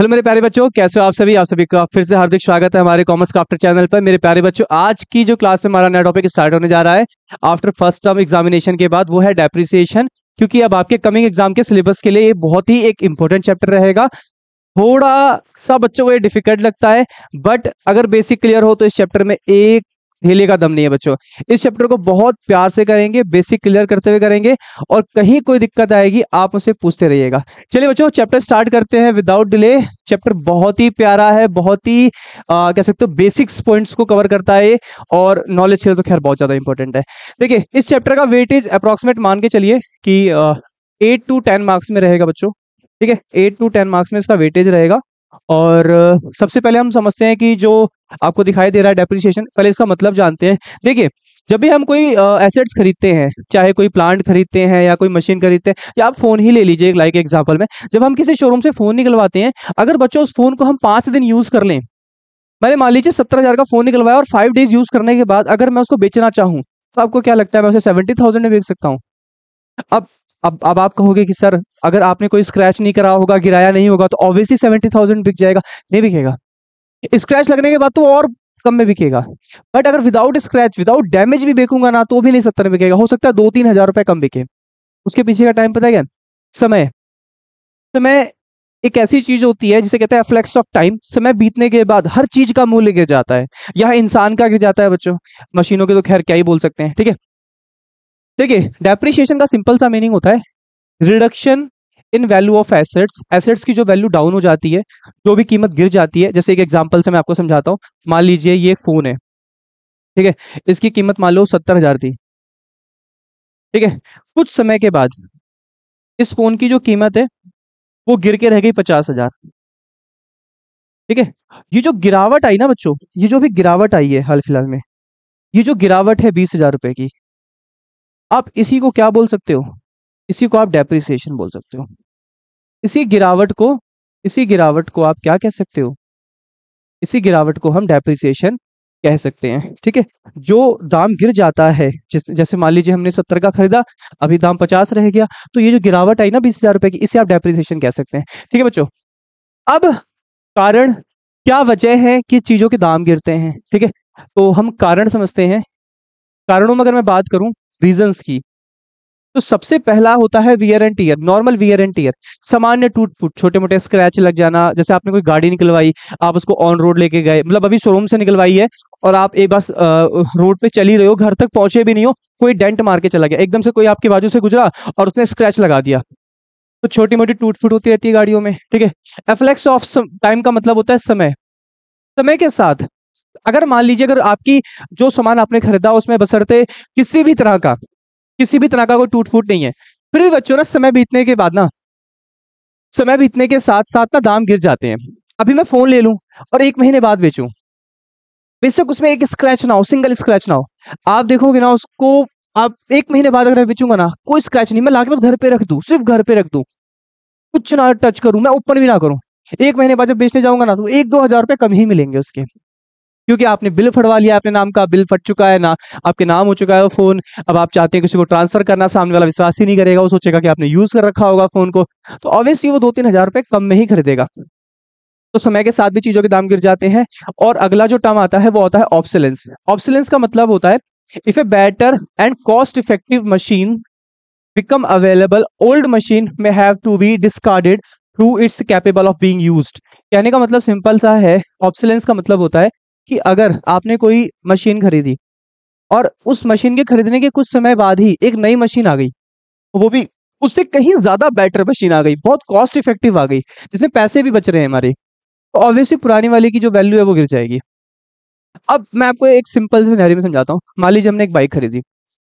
Hello मेरे प्यारे बच्चों, कैसे हो आप सभी का फिर से हार्दिक स्वागत है हमारे कॉमर्स क्राफ्टर चैनल पर। मेरे प्यारे बच्चों, आज की जो क्लास में हमारा नया टॉपिक स्टार्ट होने जा रहा है आफ्टर फर्स्ट टर्म एग्जामिनेशन के बाद, वो है डेप्रिसिएशन। क्योंकि अब आपके कमिंग एग्जाम के सिलेबस के लिए ये बहुत ही एक इंपॉर्टेंट चैप्टर रहेगा। थोड़ा सा बच्चों को ये डिफिकल्ट लगता है, बट अगर बेसिक क्लियर हो तो इस चैप्टर में एक ढीले का दम नहीं है बच्चों। इस चैप्टर को बहुत प्यार से करेंगे, बेसिक क्लियर करते हुए करेंगे, और कहीं कोई दिक्कत आएगी आप मुझसे पूछते रहिएगा। चलिए बच्चों, चैप्टर स्टार्ट करते हैं विदाउट डिले। चैप्टर बहुत ही प्यारा है, बहुत ही कह सकते हो बेसिक्स पॉइंट्स को कवर करता है, और नॉलेज के लिए तो खैर बहुत ज्यादा इंपॉर्टेंट है। देखिए, इस चैप्टर का वेटेज अप्रोक्सीमेट मान के चलिए कि 8 to 10 मार्क्स में रहेगा बच्चों। ठीक है, 8 to 10 मार्क्स में इसका वेटेज रहेगा। और सबसे पहले हम समझते हैं कि जो आपको दिखाई दे रहा है डेप्रिसिएशन, पहले इसका मतलब जानते हैं। देखिए, जब भी हम कोई एसेट्स खरीदते हैं, चाहे कोई प्लांट खरीदते हैं या कोई मशीन खरीदते हैं, या आप फोन ही ले लीजिए लाइक एग्जांपल में, जब हम किसी शोरूम से फोन निकलवाते हैं, अगर बच्चों उस फोन को हम 5 दिन यूज कर लें, मैंने मान लीजिए 70,000 का फोन निकलवाया और 5 डेज यूज करने के बाद अगर मैं उसको बेचना चाहूँ, तो आपको क्या लगता है मैं उसे 70,000 में बेच सकता हूँ? अब अब आप कहोगे कि सर, अगर आपने कोई स्क्रैच नहीं करा होगा, गिराया नहीं होगा, तो ऑब्वियसली 70,000 बिक जाएगा। नहीं बिकेगा। स्क्रैच लगने के बाद तो और कम में बिकेगा। बट अगर विदाउट स्क्रैच, विदाउट डैमेज भी बेचूंगा ना, तो भी नहीं 70 में बिकेगा। हो सकता है 2-3 हजार रुपए कम बिके। उसके पीछे का टाइम पता है क्या? समय। समय एक ऐसी चीज होती है जिसे कहते हैं फ्लेक्स ऑफ टाइम। समय बीतने के बाद हर चीज का मूल्य गिर जाता है। यहाँ इंसान का गिर जाता है बच्चों, मशीनों के तो खैर क्या ही बोल सकते हैं। ठीक है, देखिए, डेप्रिसिएशन का सिंपल सा मीनिंग होता है reduction in value of assets. Assets की जो वैल्यू डाउन हो जाती है, जो भी कीमत गिर जाती है। जैसे एक एग्जांपल से मैं आपको समझाता हूँ। मान लीजिए ये फोन है, ठीक है, इसकी कीमत मान लो 70,000 थी। ठीक है, कुछ समय के बाद इस फोन की जो कीमत है वो गिर के रह गई 50,000। ठीक है, ये जो गिरावट आई ना बच्चों, ये जो भी गिरावट आई है हाल फिलहाल में, ये जो गिरावट है 20,000 रुपए की, आप इसी को क्या बोल सकते हो? इसी को आप डेप्रिसिएशन बोल सकते हो। इसी गिरावट को, इसी गिरावट को आप क्या कह सकते हो? इसी गिरावट को हम डेप्रिसिएशन कह सकते हैं। ठीक है, जो दाम गिर जाता है, जैसे मान लीजिए हमने 70 का खरीदा, अभी दाम 50 रह गया, तो ये जो गिरावट आई ना 20,000 रुपए की, इसे आप डेप्रिसिएशन कह सकते हैं। ठीक है बच्चों, अब कारण, क्या वजह है कि चीजों के दाम गिरते हैं? ठीक है, तो हम कारण समझते हैं। कारणों में अगर मैं बात करूं रीजंस की, तो सबसे पहला होता है wear and tear, normal wear and tear, सामान्य टूट फूट, छोटे मोटे स्क्रैच लग जाना। जैसे आपने कोई गाड़ी निकलवाई, आप उसको ऑन रोड लेके गए, मतलब अभी शोरूम से निकलवाई है, और आप एक बस रोड पे चल ही रहे हो, घर तक पहुंचे भी नहीं हो, कोई डेंट मार के चला गया, एकदम से कोई आपके बाजू से गुजरा और उसने स्क्रैच लगा दिया। तो छोटी मोटी टूट फूट होती रहती है गाड़ियों में। ठीक है, एफ्लेक्स ऑफ टाइम का मतलब होता है समय। समय के साथ, अगर मान लीजिए अगर आपकी जो सामान आपने खरीदा उसमें बशर्ते किसी भी तरह का कोई टूट फूट नहीं है, फिर भी बच्चों ना समय बीतने के बाद ना, समय बीतने के साथ साथ ना दाम गिर जाते हैं। अभी मैं फोन ले लूं और 1 महीने बाद बेचूं, बेशक उसमें एक स्क्रैच ना हो, सिंगल स्क्रैच ना हो, आप देखोगे ना उसको, आप 1 महीने बाद अगर मैं बेचूंगा ना, कोई स्क्रैच नहीं, मैं लाके बस घर पे रख दूं, सिर्फ घर पे रख दूं, कुछ ना टच करूं, मैं ओपन भी ना करूं, 1 महीने बाद जब बेचने जाऊंगा ना, तो 1-2 हजार रुपए कम ही मिलेंगे उसके। क्योंकि आपने बिल फटवा लिया, अपने नाम का बिल फट चुका है ना, आपके नाम हो चुका है वो फोन। अब आप चाहते हैं किसी को ट्रांसफर करना, सामने वाला विश्वास ही नहीं करेगा, वो सोचेगा कि आपने यूज कर रखा होगा फोन को, तो ऑब्वियसली वो 2-3 हजार रुपए कम में ही खरीदेगा। तो समय के साथ भी चीजों के दाम गिर जाते हैं। और अगला जो टर्म आता है वो होता है ऑब्सोलेंस। ऑब्सोलेंस का मतलब होता है if a better and cost effective machine become available, old machine may have to be discarded through its capable of being used। कहने का मतलब सिंपल सा है, ऑब्सोलेंस का मतलब होता है कि अगर आपने कोई मशीन खरीदी और उस मशीन के खरीदने के कुछ समय बाद ही एक नई मशीन आ गई, वो भी उससे कहीं ज्यादा बेटर मशीन आ गई, बहुत कॉस्ट इफेक्टिव आ गई, जिसमें पैसे भी बच रहे हैं हमारे, तो ऑब्वियसली पुरानी वाली की जो वैल्यू है वो गिर जाएगी। अब मैं आपको एक सिंपल से सिनेरियो में समझाता हूँ। मान लीजिए हमने एक बाइक खरीदी,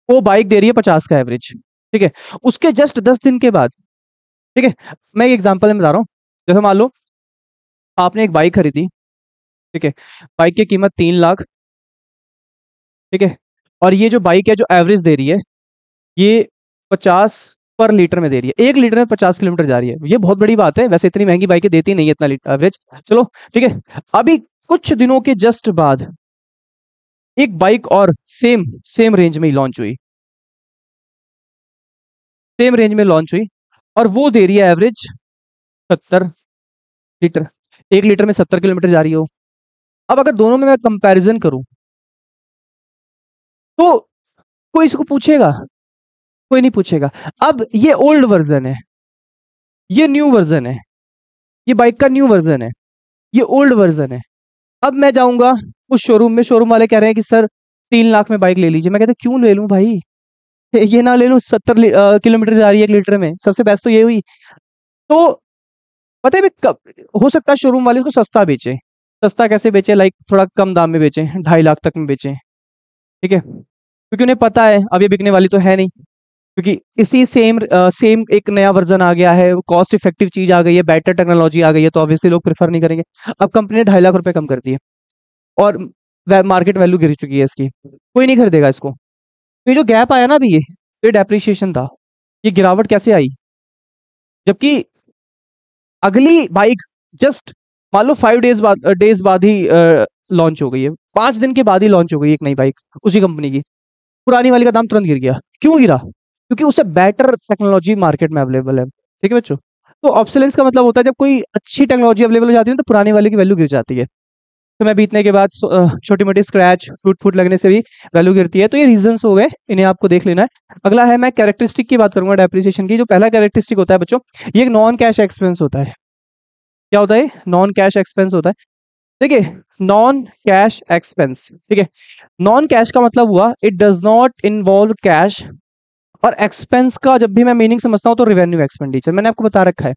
वो बाइक दे रही है 50 का एवरेज। ठीक है, उसके जस्ट 10 दिन के बाद, ठीक है, मैं एक एग्जांपल में बता रहा हूँ। जैसे मान लो आपने एक बाइक खरीदी, ठीक है, बाइक की कीमत 3 लाख। ठीक है, और ये जो बाइक है जो एवरेज दे रही है, ये 50 पर लीटर में दे रही है, 1 लीटर में 50 किलोमीटर जा रही है। ये बहुत बड़ी बात है, वैसे इतनी महंगी बाइकें देती नहीं है इतना एवरेज। चलो ठीक है, अभी कुछ दिनों के जस्ट बाद एक बाइक और सेम सेम रेंज में लॉन्च हुई, सेम रेंज में लॉन्च हुई, और वो दे रही है एवरेज 70, लीटर, 1 लीटर में 70 किलोमीटर जा रही हो। अब अगर दोनों में मैं कंपैरिजन करूं तो कोई इसको पूछेगा? कोई नहीं पूछेगा। अब ये ओल्ड वर्जन है, ये न्यू वर्जन है, ये बाइक का न्यू वर्जन है, ये ओल्ड वर्जन है। अब मैं जाऊंगा उस शोरूम में, शोरूम वाले कह रहे हैं कि सर 3 लाख में बाइक ले लीजिए। मैं कहता क्यों ले लूं भाई, ये ना ले लूं, 70 किलोमीटर जा रही है 1 लीटर में, सबसे बेस्ट तो ये हुई। तो पता है कब हो सकता है शोरूम वाले इसको सस्ता बेचे। सस्ता कैसे बेचे, लाइक थोड़ा कम दाम में बेचे, 2.5 लाख तक में बेचे, ठीक है, क्योंकि उन्हें पता है अब ये बिकने वाली तो है नहीं, क्योंकि इसी सेम एक नया वर्जन आ गया है, कॉस्ट इफेक्टिव चीज आ गई है, बेटर टेक्नोलॉजी आ गई है, तो ऑब्वियसली लोग प्रेफर नहीं करेंगे। अब कंपनी ने 2.5 लाख रुपए कम कर दिए और मार्केट वैल्यू गिर चुकी है इसकी, कोई नहीं खरीदेगा इसको। तो ये जो गैप आया ना अभी, ये डेप्रिसिएशन था। ये गिरावट कैसे आई, जबकि अगली बाइक जस्ट मान लो 5 डेज बाद ही लॉन्च हो गई है, 5 दिन के बाद ही लॉन्च हो गई एक नई बाइक उसी कंपनी की। पुरानी वाली का दाम तुरंत गिर गया। क्यों गिरा? क्योंकि उससे बेटर टेक्नोलॉजी मार्केट में अवेलेबल है। ठीक है बच्चों, तो ऑब्सोलेंस का मतलब होता है जब कोई अच्छी टेक्नोलॉजी अवेलेबल हो जाती है तो पुरानी वाले की वैल्यू गिर जाती है। समय बीतने के बाद छोटी मोटी स्क्रैच फूट फूट लगने से भी वैल्यू गिरती है। तो ये रीजंस हो गए, इन्हें आपको देख लेना है। अगला है, मैं कैरेक्टरिस्टिक की बात करूंगा डेप्रिसिएशन की। जो पहला कैरेक्टरिस्टिक होता है बच्चों, ये एक नॉन कैश एक्सपेंस होता है। क्या होता है? नॉन कैश एक्सपेंस होता है। ठीक है, नॉन कैश एक्सपेंस। ठीक है, नॉन कैश का मतलब हुआ it does not involve cash. और एक्सपेंस का जब भी मैं मीनिंग समझता हूं तो रेवेन्यू एक्सपेंडिचर, मैंने आपको बता रखा है।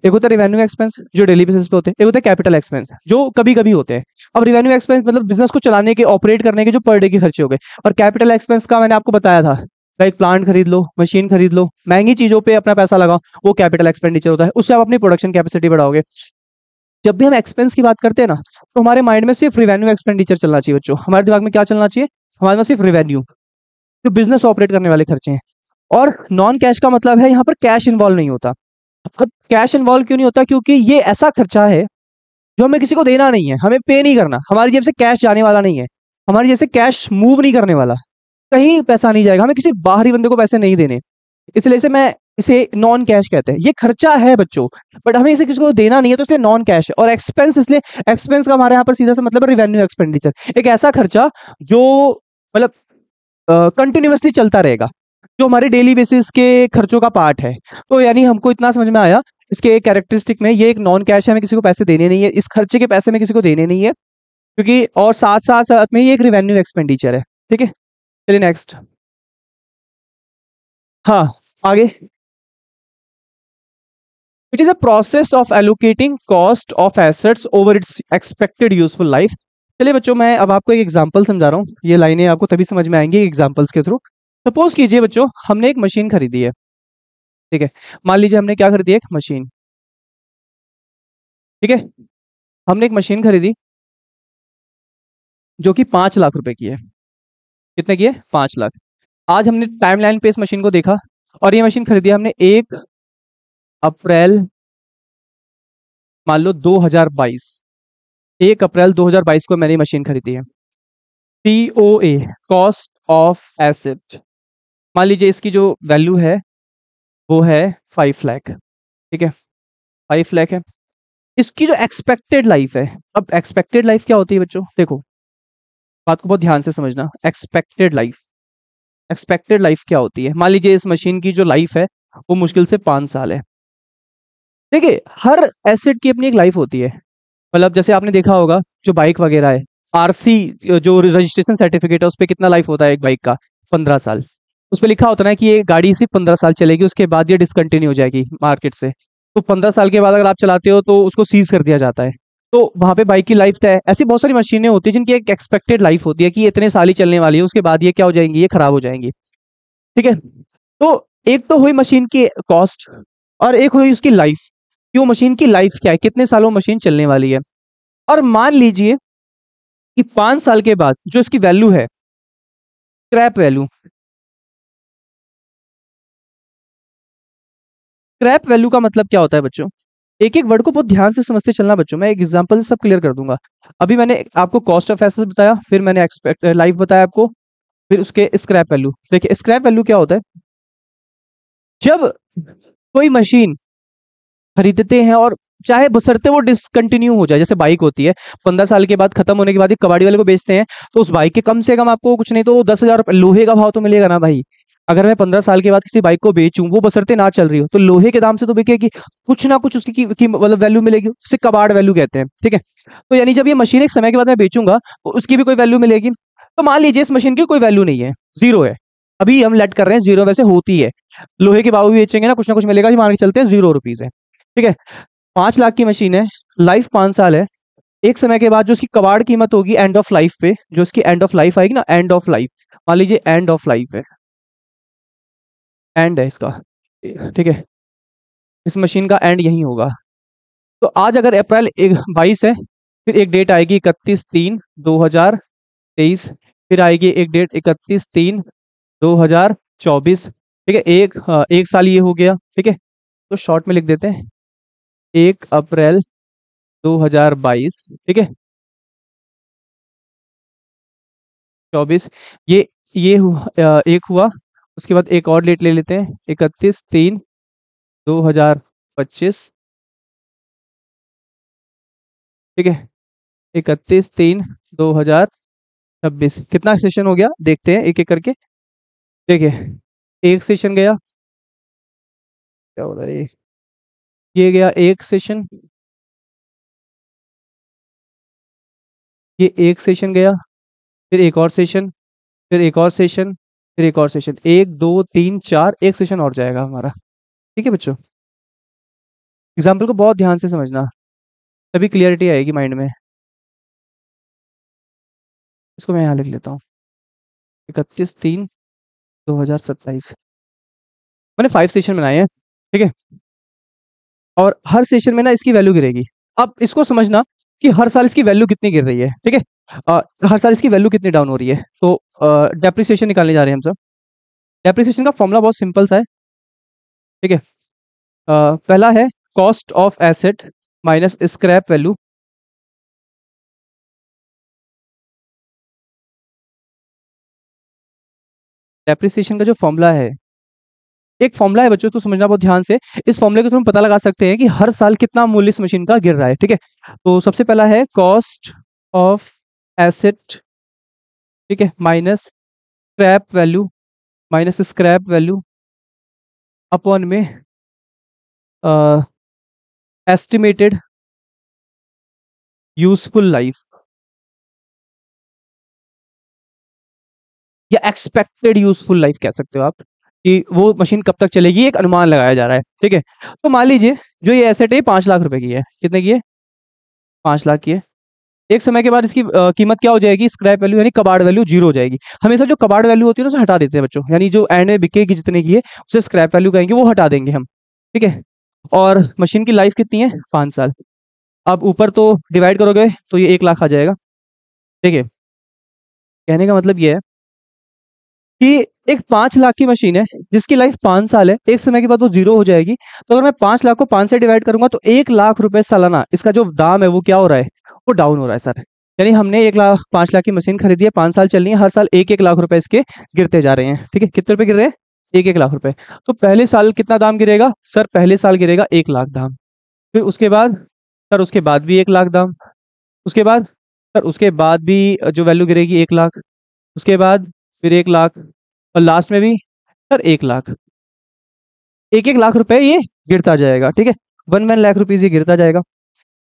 एक होता है रेवेन्यू एक्सपेंस जो डेली बेसिस पे होते हैं, एक होता है कैपिटल एक्सपेंस जो कभी कभी होते हैं। अब रेवेन्यू एक्सपेंस मतलब बिजनेस को चलाने के, ऑपरेट करने के जो पर डे के खर्चे हो गए। और कैपिटल एक्सपेंस का मैंने आपको बताया था, लाइक प्लांट खरीद लो, मशीन खरीद लो, महंगी चीजों पे अपना पैसा लगाओ, वो कैपिटल एक्सपेंडिचर होता है। उससे आप अपनी प्रोडक्शन कैपेसिटी बढ़ाओगे। जब भी हम एक्सपेंस की बात करते हैं ना, तो हमारे माइंड में सिर्फ रेवेन्यू एक्सपेंडिचर चलना चाहिए बच्चों। हमारे दिमाग में क्या चलना चाहिए? हमारे पास सिर्फ रेवेन्यू, जो बिजनेस ऑपरेट करने वाले खर्चे हैं। और नॉन कैश का मतलब है यहाँ पर कैश इन्वॉल्व नहीं होता। अब कैश इन्वॉल्व क्यों नहीं होता? क्योंकि ये ऐसा खर्चा है जो हमें किसी को देना नहीं है, हमें पे नहीं करना, हमारी जेब से कैश जाने वाला नहीं है, हमारी जेब से कैश मूव नहीं करने वाला, कहीं पैसा नहीं जाएगा, हमें किसी बाहरी बंदे को पैसे नहीं देने। इसलिए से मैं इसे नॉन कैश कहते हैं। ये खर्चा है बच्चों, बट हमें इसे किसी को देना नहीं है, तो इसलिए नॉन कैश है। और एक्सपेंस, इसलिए एक्सपेंस का हमारे यहाँ पर सीधा सा मतलब रेवेन्यू एक्सपेंडिचर, एक ऐसा खर्चा जो मतलब कंटिन्यूअसली चलता रहेगा, जो हमारे डेली बेसिस के खर्चों का पार्ट है। तो यानी हमको इतना समझ में आया इसके कैरेक्टरिस्टिक में, ये एक नॉन कैश है, हमें किसी को पैसे देने नहीं है, इस खर्चे के पैसे में किसी को देने नहीं है, क्योंकि और साथ साथ साथ में ये एक रेवेन्यू एक्सपेंडिचर है। ठीक है, चलिए नेक्स्ट। हाँ, आगे। It is a process of allocating cost of assets over it's expected useful life. चलिए बच्चों, मैं अब आपको एक एग्जांपल समझा रहा हूँ, ये लाइनें आपको तभी समझ में आएंगी एग्जांपल्स के थ्रू। सपोज कीजिए बच्चों, हमने एक मशीन खरीदी है। ठीक है, मान लीजिए हमने क्या खरीदी? एक मशीन। ठीक है, हमने एक मशीन खरीदी जो कि 5 लाख रुपए की है। कितने की है? 5 लाख। आज हमने टाइमलाइन पे इस मशीन को देखा, और ये मशीन खरीदी हमने 1 अप्रैल मान लो 2022। 1 अप्रैल 2022 को मैंने ये मशीन खरीदी है। COA, कॉस्ट ऑफ एसेट, मान लीजिए इसकी जो वैल्यू है वो है 5 लाख। ठीक है, 5 लाख है। इसकी जो एक्सपेक्टेड लाइफ है, अब एक्सपेक्टेड लाइफ क्या होती है बच्चों? देखो, बात को बहुत ध्यान से समझना। एक्सपेक्टेड लाइफ, एक्सपेक्टेड लाइफ क्या होती है? मान लीजिए इस मशीन की जो लाइफ है वो मुश्किल से 5 साल है। देखिए, हर एसेट की अपनी एक लाइफ होती है। मतलब जैसे आपने देखा होगा जो बाइक वगैरह है, RC जो रजिस्ट्रेशन सर्टिफिकेट है, उस पर कितना लाइफ होता है एक बाइक का? 15 साल। उस पर लिखा होता है ना कि ये गाड़ी सिर्फ 15 साल चलेगी, उसके बाद ये डिसकंटिन्यू हो जाएगी मार्केट से। तो 15 साल के बाद अगर आप चलाते हो तो उसको सीज कर दिया जाता है। तो वहां पे बाइक की लाइफ तय है। ऐसी बहुत सारी मशीनें होती है जिनकी एक एक्सपेक्टेड लाइफ होती है कि ये इतने साल ही चलने वाली है, उसके बाद ये क्या हो जाएंगी? ये खराब हो जाएंगी। ठीक है, तो एक तो हुई मशीन की कॉस्ट, और एक हुई उसकी लाइफ, कि वो मशीन की लाइफ क्या है, कितने सालों मशीन चलने वाली है। और मान लीजिए कि 5 साल के बाद जो इसकी वैल्यू है, स्क्रैप वैल्यू, स्क्रैप वैल्यू का मतलब क्या होता है बच्चों? एक एक वर्ड को बहुत ध्यान से समझते चलना बच्चों, मैं एक एग्जांपल से सब क्लियर कर दूंगा। अभी मैंने आपको कॉस्ट ऑफ एसेट बताया, फिर मैंने एक्सपेक्ट लाइफ बताया आपको, फिर उसके स्क्रैप वैल्यू। देखिए, स्क्रैप वैल्यू क्या होता है? जब कोई मशीन खरीदते हैं और चाहे बशर्ते वो डिसकंटिन्यू हो जाए, जैसे बाइक होती है 15 साल के बाद खत्म होने के बाद एक कबाड़ी वाले को बेचते हैं, तो उस बाइक के कम से कम आपको कुछ नहीं तो 10,000 लोहे का भाव तो मिलेगा ना भाई। अगर मैं 15 साल के बाद किसी बाइक को बेचूं, वो बशर्ते ना चल रही हो, तो लोहे के दाम से तो बिकेगी, कुछ ना कुछ उसकी मतलब वैल्यू मिलेगी, उसे कबाड़ वैल्यू कहते हैं, ठीक है। तो यानी जब ये मशीन एक समय के बाद मैं बेचूंगा तो उसकी भी कोई वैल्यू मिलेगी। तो मान लीजिए इस मशीन की कोई वैल्यू नहीं है, जीरो है, अभी हम लेट कर रहे हैं जीरो, वैसे होती है, लोहे के भाव भी बेचेंगे ना कुछ मिलेगा, जी मान के चलते हैं 0 रुपीज है, ठीक है। 5 लाख की मशीन है, लाइफ 5 साल है, एक समय के बाद जो उसकी कबाड़ कीमत होगी एंड ऑफ लाइफ पे, जो उसकी एंड ऑफ लाइफ आएगी ना, एंड ऑफ लाइफ, मान लीजिए एंड ऑफ लाइफ है, एंड है इसका, ठीक है, इस मशीन का एंड यही होगा। तो आज अगर अप्रैल 22 है, फिर एक डेट आएगी 31/3/2023, फिर आएगी एक डेट 31/3/2024, ठीक है। एक साल ये हो गया, ठीक है। तो शॉर्ट में लिख देते हैं 1 अप्रैल 2022, ठीक है, 24, ये हुआ, एक हुआ, उसके बाद एक और डेट ले लेते हैं 31/3/2025, ठीक है, 31/3/2026। कितना सेशन हो गया देखते हैं एक एक करके, देखिए एक सेशन गया, क्या हो रहा है ये गया एक सेशन, ये एक सेशन गया, फिर एक और सेशन, फिर एक और सेशन, फिर एक और सेशन, 1 2 3 4, एक सेशन और जाएगा हमारा, ठीक है बच्चों। एग्जाम्पल को बहुत ध्यान से समझना, तभी क्लियरिटी आएगी माइंड में। इसको मैं यहाँ लिख लेता हूँ 31/3/2027। मैंने 5 सेशन बनाए हैं, ठीक है, और हर सेशन में ना इसकी वैल्यू गिरेगी। अब इसको समझना कि हर साल इसकी वैल्यू कितनी गिर रही है, ठीक है। हर साल इसकी वैल्यू कितनी डाउन हो रही है, तो डेप्रिसिएशन निकालने जा रहे हैं हम सब। डेप्रिसिएशन का फॉर्मूला बहुत सिंपल सा है, ठीक है। पहला है cost of asset minus scrap value, depreciation का जो फॉर्मूला है, एक फॉर्मूला है बच्चों, तो समझना बहुत ध्यान से। इस फॉर्मूले को तुम पता लगा सकते हैं कि हर साल कितना मूल्य इस मशीन का गिर रहा है, ठीक है। तो सबसे पहला है कॉस्ट ऑफ एसेट, ठीक है, माइनस स्क्रैप वैल्यू अपॉन में एस्टिमेटेड यूजफुल लाइफ या एक्सपेक्टेड यूजफुल लाइफ कह सकते हो आप, कि वो मशीन कब तक चलेगी, एक अनुमान लगाया जा रहा है, ठीक है। तो मान लीजिए जो ये एसेट है 5 लाख रुपए की है, कितने की है, 5 लाख की है। एक समय के बाद इसकी कीमत क्या हो जाएगी, स्क्रैप वैल्यू यानी कबाड़ वैल्यू जीरो हो जाएगी। हमेशा जो कबाड़ वैल्यू होती है ना उसे हटा देते हैं बच्चों, यानी जो एंड में बिकेगी जितने की है उसे स्क्रैप वैल्यू कहेंगे, वो हटा देंगे हम, ठीक है। और मशीन की लाइफ कितनी है, 5 साल। अब ऊपर तो डिवाइड करोगे तो ये 1 लाख आ जाएगा, ठीक है। कहने का मतलब ये है कि एक 5 लाख की मशीन है जिसकी लाइफ 5 साल है, एक समय के बाद वो जीरो हो जाएगी। तो अगर मैं 5 लाख को 5 से डिवाइड करूंगा तो 1 लाख रुपए सालाना इसका जो दाम है वो क्या हो रहा है, वो डाउन हो रहा है सर। यानी हमने 5 लाख की मशीन खरीदी है, 5 साल चल रही है, हर साल 1-1 लाख रुपए इसके गिरते जा रहे हैं, ठीक है। कितने रुपए गिर रहे हैं, 1-1 लाख रुपए। तो पहले साल कितना दाम गिरेगा सर, पहले साल गिरेगा 1 लाख दाम, फिर उसके बाद सर उसके बाद भी 1 लाख दाम, उसके बाद सर उसके बाद भी जो वैल्यू गिरेगी 1 लाख, उसके बाद फिर 1 लाख, और लास्ट में भी सर 1 लाख, 1-1 लाख रुपए ये गिरता जाएगा, ठीक है। 1-1 लाख रुपीज ये गिरता जाएगा।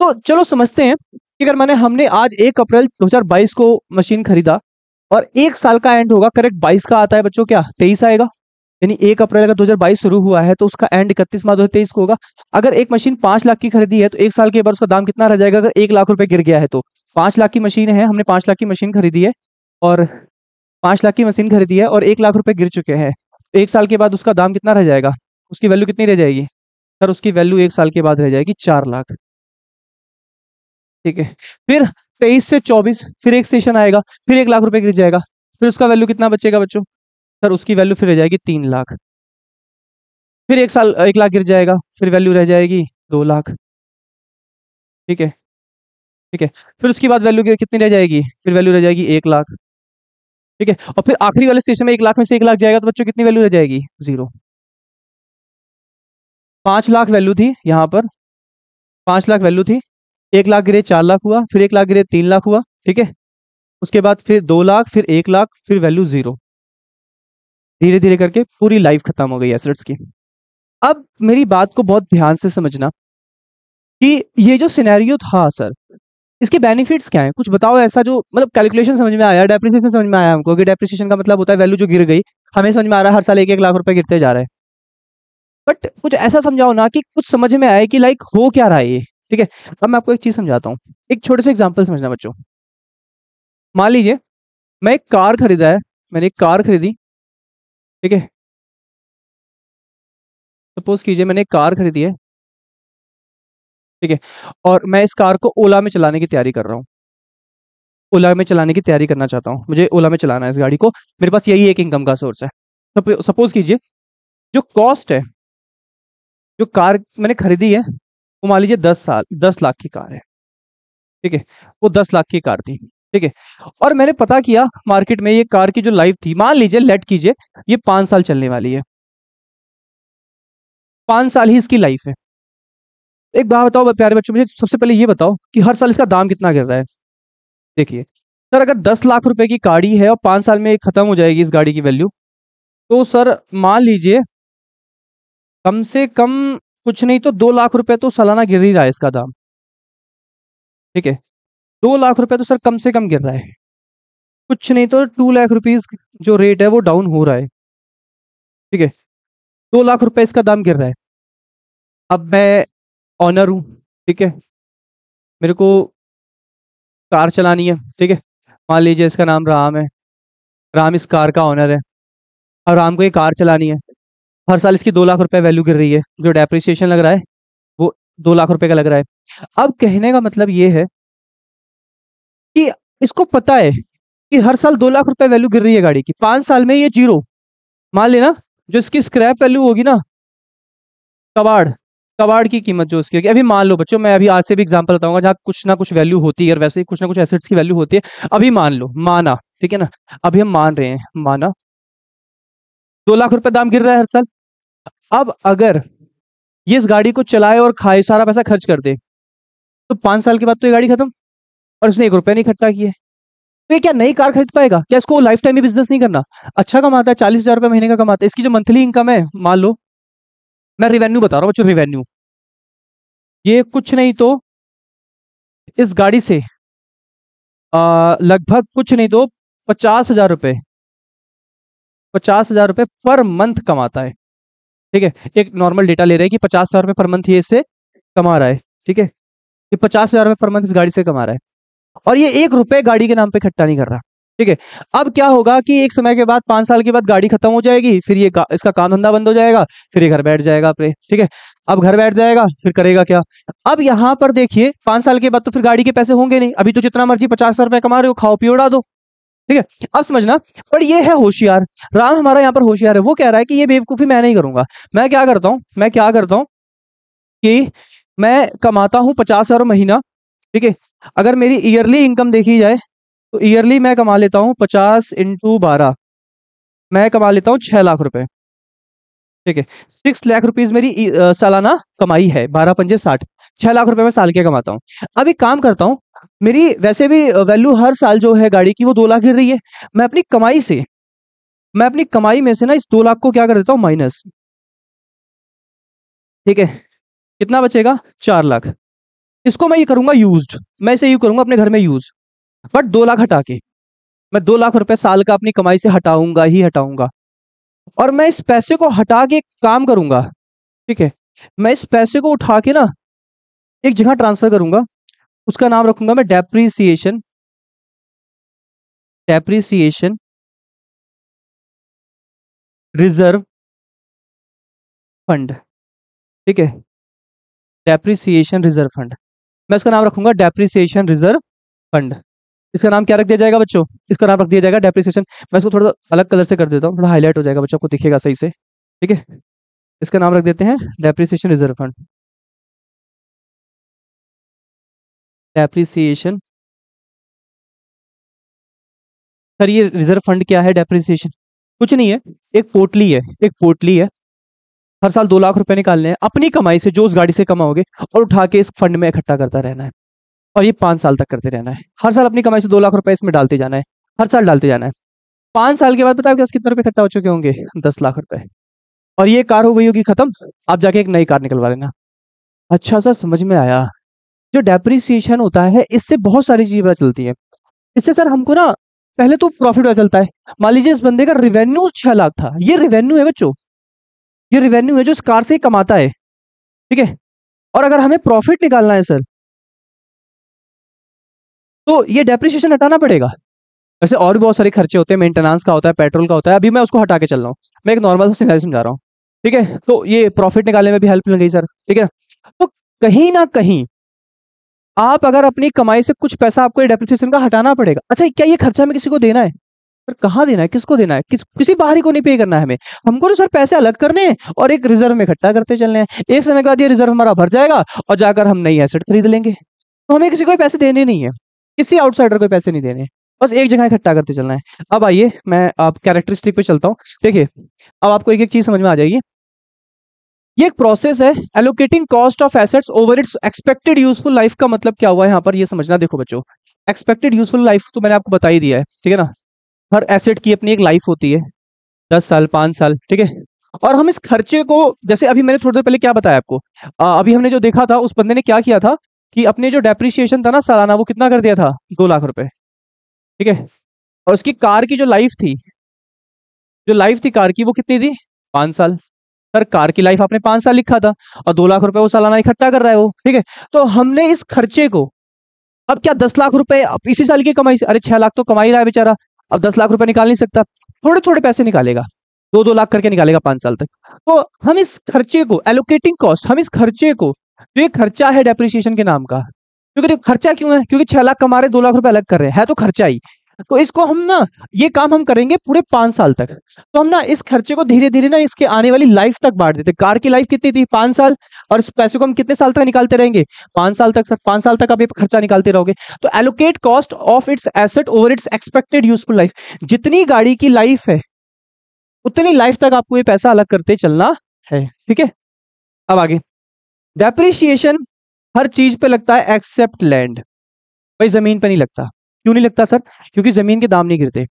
तो चलो समझते हैं कि अगर हमने आज 1 अप्रैल 2022 को मशीन खरीदा और एक साल का एंड होगा, करेक्ट 22 का आता है बच्चों, क्या 23 आएगा, यानी 1 अप्रैल अगर 2022 शुरू हुआ है तो उसका एंड 31 मार्च 2023 को होगा। अगर एक मशीन 5 लाख की खरीदी है तो एक साल के बाद उसका दाम कितना रह जाएगा, अगर 1 लाख रुपए गिर गया है तो। 5 लाख की मशीन है, हमने 5 लाख की मशीन खरीदी है, और 5 लाख की मशीन खरीदी है और 1 लाख रुपए गिर चुके हैं, एक साल के बाद उसका दाम कितना रह जाएगा, उसकी वैल्यू कितनी रह जाएगी सर, उसकी वैल्यू एक साल के बाद रह जाएगी 4 लाख, ठीक है। फिर 23 से 24 फिर एक सेशन आएगा, फिर 1 लाख रुपए गिर जाएगा, फिर उसका वैल्यू कितना बचेगा बच्चों, सर उसकी वैल्यू फिर रह जाएगी 3 लाख। फिर एक साल 1 लाख गिर जाएगा, फिर वैल्यू रह जाएगी 2 लाख, ठीक है, ठीक है। फिर उसके बाद वैल्यू कितनी रह जाएगी, फिर वैल्यू रह जाएगी 1 लाख, ठीक है। और फिर आखिरी वाले स्टेशन में 1 लाख में से 1 लाख जाएगा तो बच्चों कितनी वैल्यू रह जाएगी, 0। 5 लाख वैल्यू थी यहाँ पर, 5 लाख वैल्यू थी, 1 लाख गिरे 4 लाख हुआ, फिर 1 लाख गिरे 3 लाख हुआ, ठीक है। उसके बाद फिर 2 लाख, फिर 1 लाख, फिर वैल्यू जीरो। धीरे धीरे करके पूरी लाइफ खत्म हो गई एसेट्स की। अब मेरी बात को बहुत ध्यान से समझना कि ये जो सिनेरियो था सर, इसके बेनिफिट्स क्या हैं, कुछ बताओ ऐसा जो मतलब कैलकुलेशन समझ में आया, डेप्रिसिएशन समझ में आया हमको कि डेप्रिसिएशन का मतलब होता है वैल्यू जो गिर गई। हमें समझ में आ रहा है हर साल 1-1 लाख रुपए गिरते जा रहे हैं, बट कुछ ऐसा समझाओ ना कि कुछ समझ में आए कि लाइक हो क्या रहा है ये। ठीक है, अब मैं आपको एक चीज समझाता हूँ, एक छोटे से एग्जांपल समझना बच्चों। मान लीजिए मैं एक कार खरीदा है, मैंने एक कार खरीदी, ठीक है। सपोज कीजिए मैंने एक कार खरीदी है, ठीक है, और मैं इस कार को ओला में चलाने की तैयारी कर रहा हूँ। ओला में चलाने की तैयारी करना चाहता हूँ, मुझे ओला में चलाना है इस गाड़ी को, मेरे पास यही एक इनकम का सोर्स है। सपोज कीजिए जो कॉस्ट है, जो कार मैंने खरीदी है, वो मान लीजिए 10 लाख की कार है, ठीक है। वो 10 लाख की कार थी, ठीक है। और मैंने पता किया मार्केट में ये कार की जो लाइफ थी, मान लीजिए लेट कीजिए ये 5 साल चलने वाली है, 5 साल ही इसकी लाइफ है। एक बात बताओ प्यारे बच्चों, मुझे सबसे पहले ये बताओ कि हर साल इसका दाम कितना गिर रहा है। देखिए सर, अगर 10 लाख रुपए की गाड़ी है और 5 साल में खत्म हो जाएगी इस गाड़ी की वैल्यू, तो सर मान लीजिए कम से कम कुछ नहीं तो 2 लाख रुपए तो सालाना गिर ही रहा है इसका दाम, ठीक है। 2 लाख रुपए तो सर कम से कम गिर रहा है, कुछ नहीं तो 2 लाख रुपीज जो रेट है वो डाउन हो रहा है, ठीक है। 2 लाख रुपए इसका दाम गिर रहा है। अब मैं ऑनर हूँ, ठीक है, मेरे को कार चलानी है, ठीक है। मान लीजिए इसका नाम राम है, राम इस कार का ऑनर है, और राम को ये कार चलानी है। हर साल इसकी 2 लाख रुपए वैल्यू गिर रही है, जो डेप्रिसिएशन लग रहा है वो 2 लाख रुपए का लग रहा है। अब कहने का मतलब ये है कि इसको पता है कि हर साल 2 लाख रुपए वैल्यू गिर रही है गाड़ी की, 5 साल में ये जीरो। मान लेना जो इसकी स्क्रैप वैल्यू होगी ना, कबाड़, कबाड़ की कीमत जो उसकी होगी, अभी मान लो बच्चों, मैं अभी आज से भी एग्जांपल बताऊंगा जहाँ कुछ ना कुछ वैल्यू होती है और वैसे ही कुछ ना कुछ एसेट्स की वैल्यू होती है। अभी मान लो, माना, ठीक है ना, अभी हम मान रहे हैं, माना 2 लाख रुपए दाम गिर रहा है हर साल। अब अगर ये इस गाड़ी को चलाए और खाए, सारा पैसा खर्च कर दे, तो 5 साल के बाद तो ये गाड़ी खत्म, और इसने 1 रुपया नहीं इकट्ठा किए, तो ये क्या नई कार खरीद पाएगा क्या? इसको लाइफ टाइम ही बिजनेस नहीं करना? अच्छा कमाता है, 40,000 रुपये महीने का कमाता है, इसकी जो मंथली इनकम है, मान लो, मैं रिवेन्यू बता रहा हूँ बच्चों, रिवेन्यू, ये कुछ नहीं तो इस गाड़ी से लगभग कुछ नहीं तो 50,000 रुपये, 50,000 रुपये पर मंथ कमाता है, ठीक है। एक नॉर्मल डेटा ले रहे हैं कि 50,000 रुपये पर मंथ ये इससे कमा रहा है, ठीक है। ये 50,000 रुपये पर मंथ इस गाड़ी से कमा रहा है, और ये 1 रुपए गाड़ी के नाम पे इकट्ठा नहीं कर रहा, ठीक है। अब क्या होगा कि एक समय के बाद, 5 साल के बाद गाड़ी खत्म हो जाएगी, फिर ये इसका काम धंधा बंद हो जाएगा, फिर ये घर बैठ जाएगा अपने, ठीक है। अब घर बैठ जाएगा, फिर करेगा क्या? अब यहाँ पर देखिए 5 साल के बाद तो फिर गाड़ी के पैसे होंगे नहीं, अभी तो जितना मर्जी 50,000 रुपए कमा रहे हो, खाओ पियो उड़ा दो, ठीक है। अब समझना, पर ये है होशियार, राम हमारा यहाँ पर होशियार है, वो कह रहा है कि ये बेवकूफी मैं नहीं करूंगा। मैं क्या करता हूँ कि मैं कमाता हूँ 50,000 महीना, ठीक है। अगर मेरी ईयरली इनकम देखी जाए तो ईयरली मैं कमा लेता हूँ 50 × 12, मैं कमा लेता हूँ 6 लाख रुपए, ठीक है। 6 लाख रुपीज मेरी सालाना कमाई है, 12×5 = 60, 6 लाख रुपए मैं साल के कमाता हूँ। अब एक काम करता हूँ, मेरी वैसे भी वैल्यू हर साल जो है गाड़ी की वो 2 लाख गिर रही है, मैं अपनी कमाई से, मैं अपनी कमाई में से ना इस 2 लाख को क्या कर देता हूँ, माइनस, ठीक है। कितना बचेगा? 4 लाख। इसको मैं ये करूंगा यूज्ड, मैं इसे यूज करूंगा अपने घर में यूज, बट 2 लाख हटा के, मैं 2 लाख रुपए साल का अपनी कमाई से हटाऊंगा ही हटाऊंगा। और मैं इस पैसे को हटा के एक काम करूंगा, ठीक है। मैं इस पैसे को उठा के ना एक जगह ट्रांसफर करूंगा, उसका नाम रखूंगा मैं डेप्रीसिएशन, डेप्रीसिएशन रिजर्व फंड, ठीक है। डेप्रीसिएशन रिजर्व फंड, मैं इसका नाम रखूंगा डेप्रीसिएशन रिजर्व फंड। इसका नाम क्या रख दिया जाएगा बच्चों? इसका नाम रख दिया जाएगा डेप्रीसिएशन। मैं इसको थोड़ा अलग कलर से कर देता हूँ, थोड़ा हाईलाइट हो जाएगा, बच्चों को दिखेगा सही से, ठीक है। इसका नाम रख देते हैं depreciation reserve fund, depreciation. Sir ये रिजर्व फंड क्या है? डेप्रीसिएशन कुछ नहीं है, एक पोटली है, एक पोटली है, हर साल 2 लाख रुपए निकालने हैं अपनी कमाई से, जो उस गाड़ी से कमाओगे, और उठा के इस फंड में इकट्ठा करता रहना है। और ये 5 साल तक करते रहना है। हर साल अपनी कमाई से 2 लाख रुपए इसमें डालते जाना है, हर साल डालते जाना है। 5 साल के बाद पता है आपके पास कितने रुपए इकट्ठा हो चुके होंगे? 10 लाख रुपए। और ये कार हो गई होगी खत्म, आप जाके एक नई कार निकलवा लेना। अच्छा सर, समझ में आया। जो डेप्रिसिएशन होता है इससे बहुत सारी चीजें पता चलती है। इससे सर हमको ना पहले तो प्रॉफिट पता चलता है। मान लीजिए इस बंदे का रिवेन्यू 6 लाख था, ये रिवेन्यू है बच्चों, ये रिवेन्यू है जो इस कार से ही कमाता है। ठीक है। और अगर हमें प्रॉफिट निकालना है सर, तो ये डेप्रिसिएशन हटाना पड़ेगा। वैसे और भी बहुत सारे खर्चे होते हैं, मेंटेनेंस का होता है, पेट्रोल का होता है, अभी मैं उसको हटा के चल रहा हूँ। मैं एक नॉर्मल सा सिनेरियो समझा रहा हूँ। ठीक है, तो ये प्रॉफिट निकालने में भी हेल्प मिल गई सर। ठीक है। तो कहीं ना कहीं आप अगर अपनी कमाई से कुछ पैसा आपको ये डेप्रिसिएशन का हटाना पड़ेगा। अच्छा, क्या ये खर्चा हमें किसी को देना है? पर कहाँ देना है, किसको देना है? किसी बाहरी को नहीं पे करना है हमें। हमको तो सर पैसे अलग करने हैं और एक रिजर्व में इकट्ठा करते चलने हैं। एक समय के बाद ये रिजर्व हमारा भर जाएगा और जाकर हम नई एसेट खरीद लेंगे। तो हमें किसी को पैसे देने नहीं है, किसी आउटसाइडर को पैसे नहीं देने, बस एक जगह इकट्ठा करते चलना है। अब आइए मैं आप कैरेक्टरिस्टिक पे चलता हूँ। देखिए, अब आपको एक एक चीज समझ में आ जाएगी। ये एक प्रोसेस है, allocating cost of assets over it's expected useful life. का मतलब क्या हुआ है यहाँ पर, ये समझना। देखो बच्चों, एक्सपेक्टेड यूजफुल लाइफ तो मैंने आपको बता ही दिया है। ठीक है ना। हर एसेट की अपनी एक लाइफ होती है, 10 साल, 5 साल। ठीक है। और हम इस खर्चे को, जैसे अभी मैंने थोड़ी देर पहले क्या बताया आपको, अभी हमने जो देखा था, उस बंदे ने क्या किया था कि अपने जो डेप्रिसिएशन था ना सालाना, वो कितना कर दिया था? 2 लाख रुपए। ठीक है। और उसकी कार की जो लाइफ थी, जो लाइफ थी कार की, वो कितनी थी? 5 साल। सर, कार की लाइफ आपने 5 साल लिखा था और 2 लाख रुपए वो सालाना इकट्ठा कर रहा है वो। ठीक है। तो हमने इस खर्चे को, अब क्या 10 लाख रुपए अब इसी साल की कमाई से, अरे 6 लाख तो कमा ही रहा है बेचारा, अब 10 लाख रुपए निकाल नहीं सकता, थोड़े थोड़े पैसे निकालेगा, 2-2 लाख करके निकालेगा 5 साल तक। तो हम इस खर्चे को, एलोकेटिंग कॉस्ट, हम इस खर्चे को, जो ये खर्चा है डेप्रिसिएशन के नाम का, क्योंकि देखो खर्चा क्यों है, क्योंकि 6 लाख कमा रहे, 2 लाख रुपए अलग कर रहे हैं, है तो खर्चा ही। तो इसको हम ना, ये काम हम करेंगे पूरे 5 साल तक। तो हम ना इस खर्चे को धीरे धीरे ना इसके आने वाली लाइफ तक बांट देते। कार की लाइफ कितनी थी? 5 साल। और इस पैसे को हम कितने साल तक निकालते रहेंगे? 5 साल तक। सर, 5 साल तक आप ये खर्चा निकालते रहोगे। तो allocate cost of its asset over it's expected useful life. जितनी गाड़ी की लाइफ है उतनी लाइफ तक आपको ये पैसा अलग करते चलना है। ठीक है। अब आगे, डेप्रिसिएशन हर चीज पे लगता है एक्सेप्ट लैंड। भाई जमीन पे नहीं लगता। क्यों नहीं लगता सर? क्योंकि जमीन के दाम नहीं गिरते।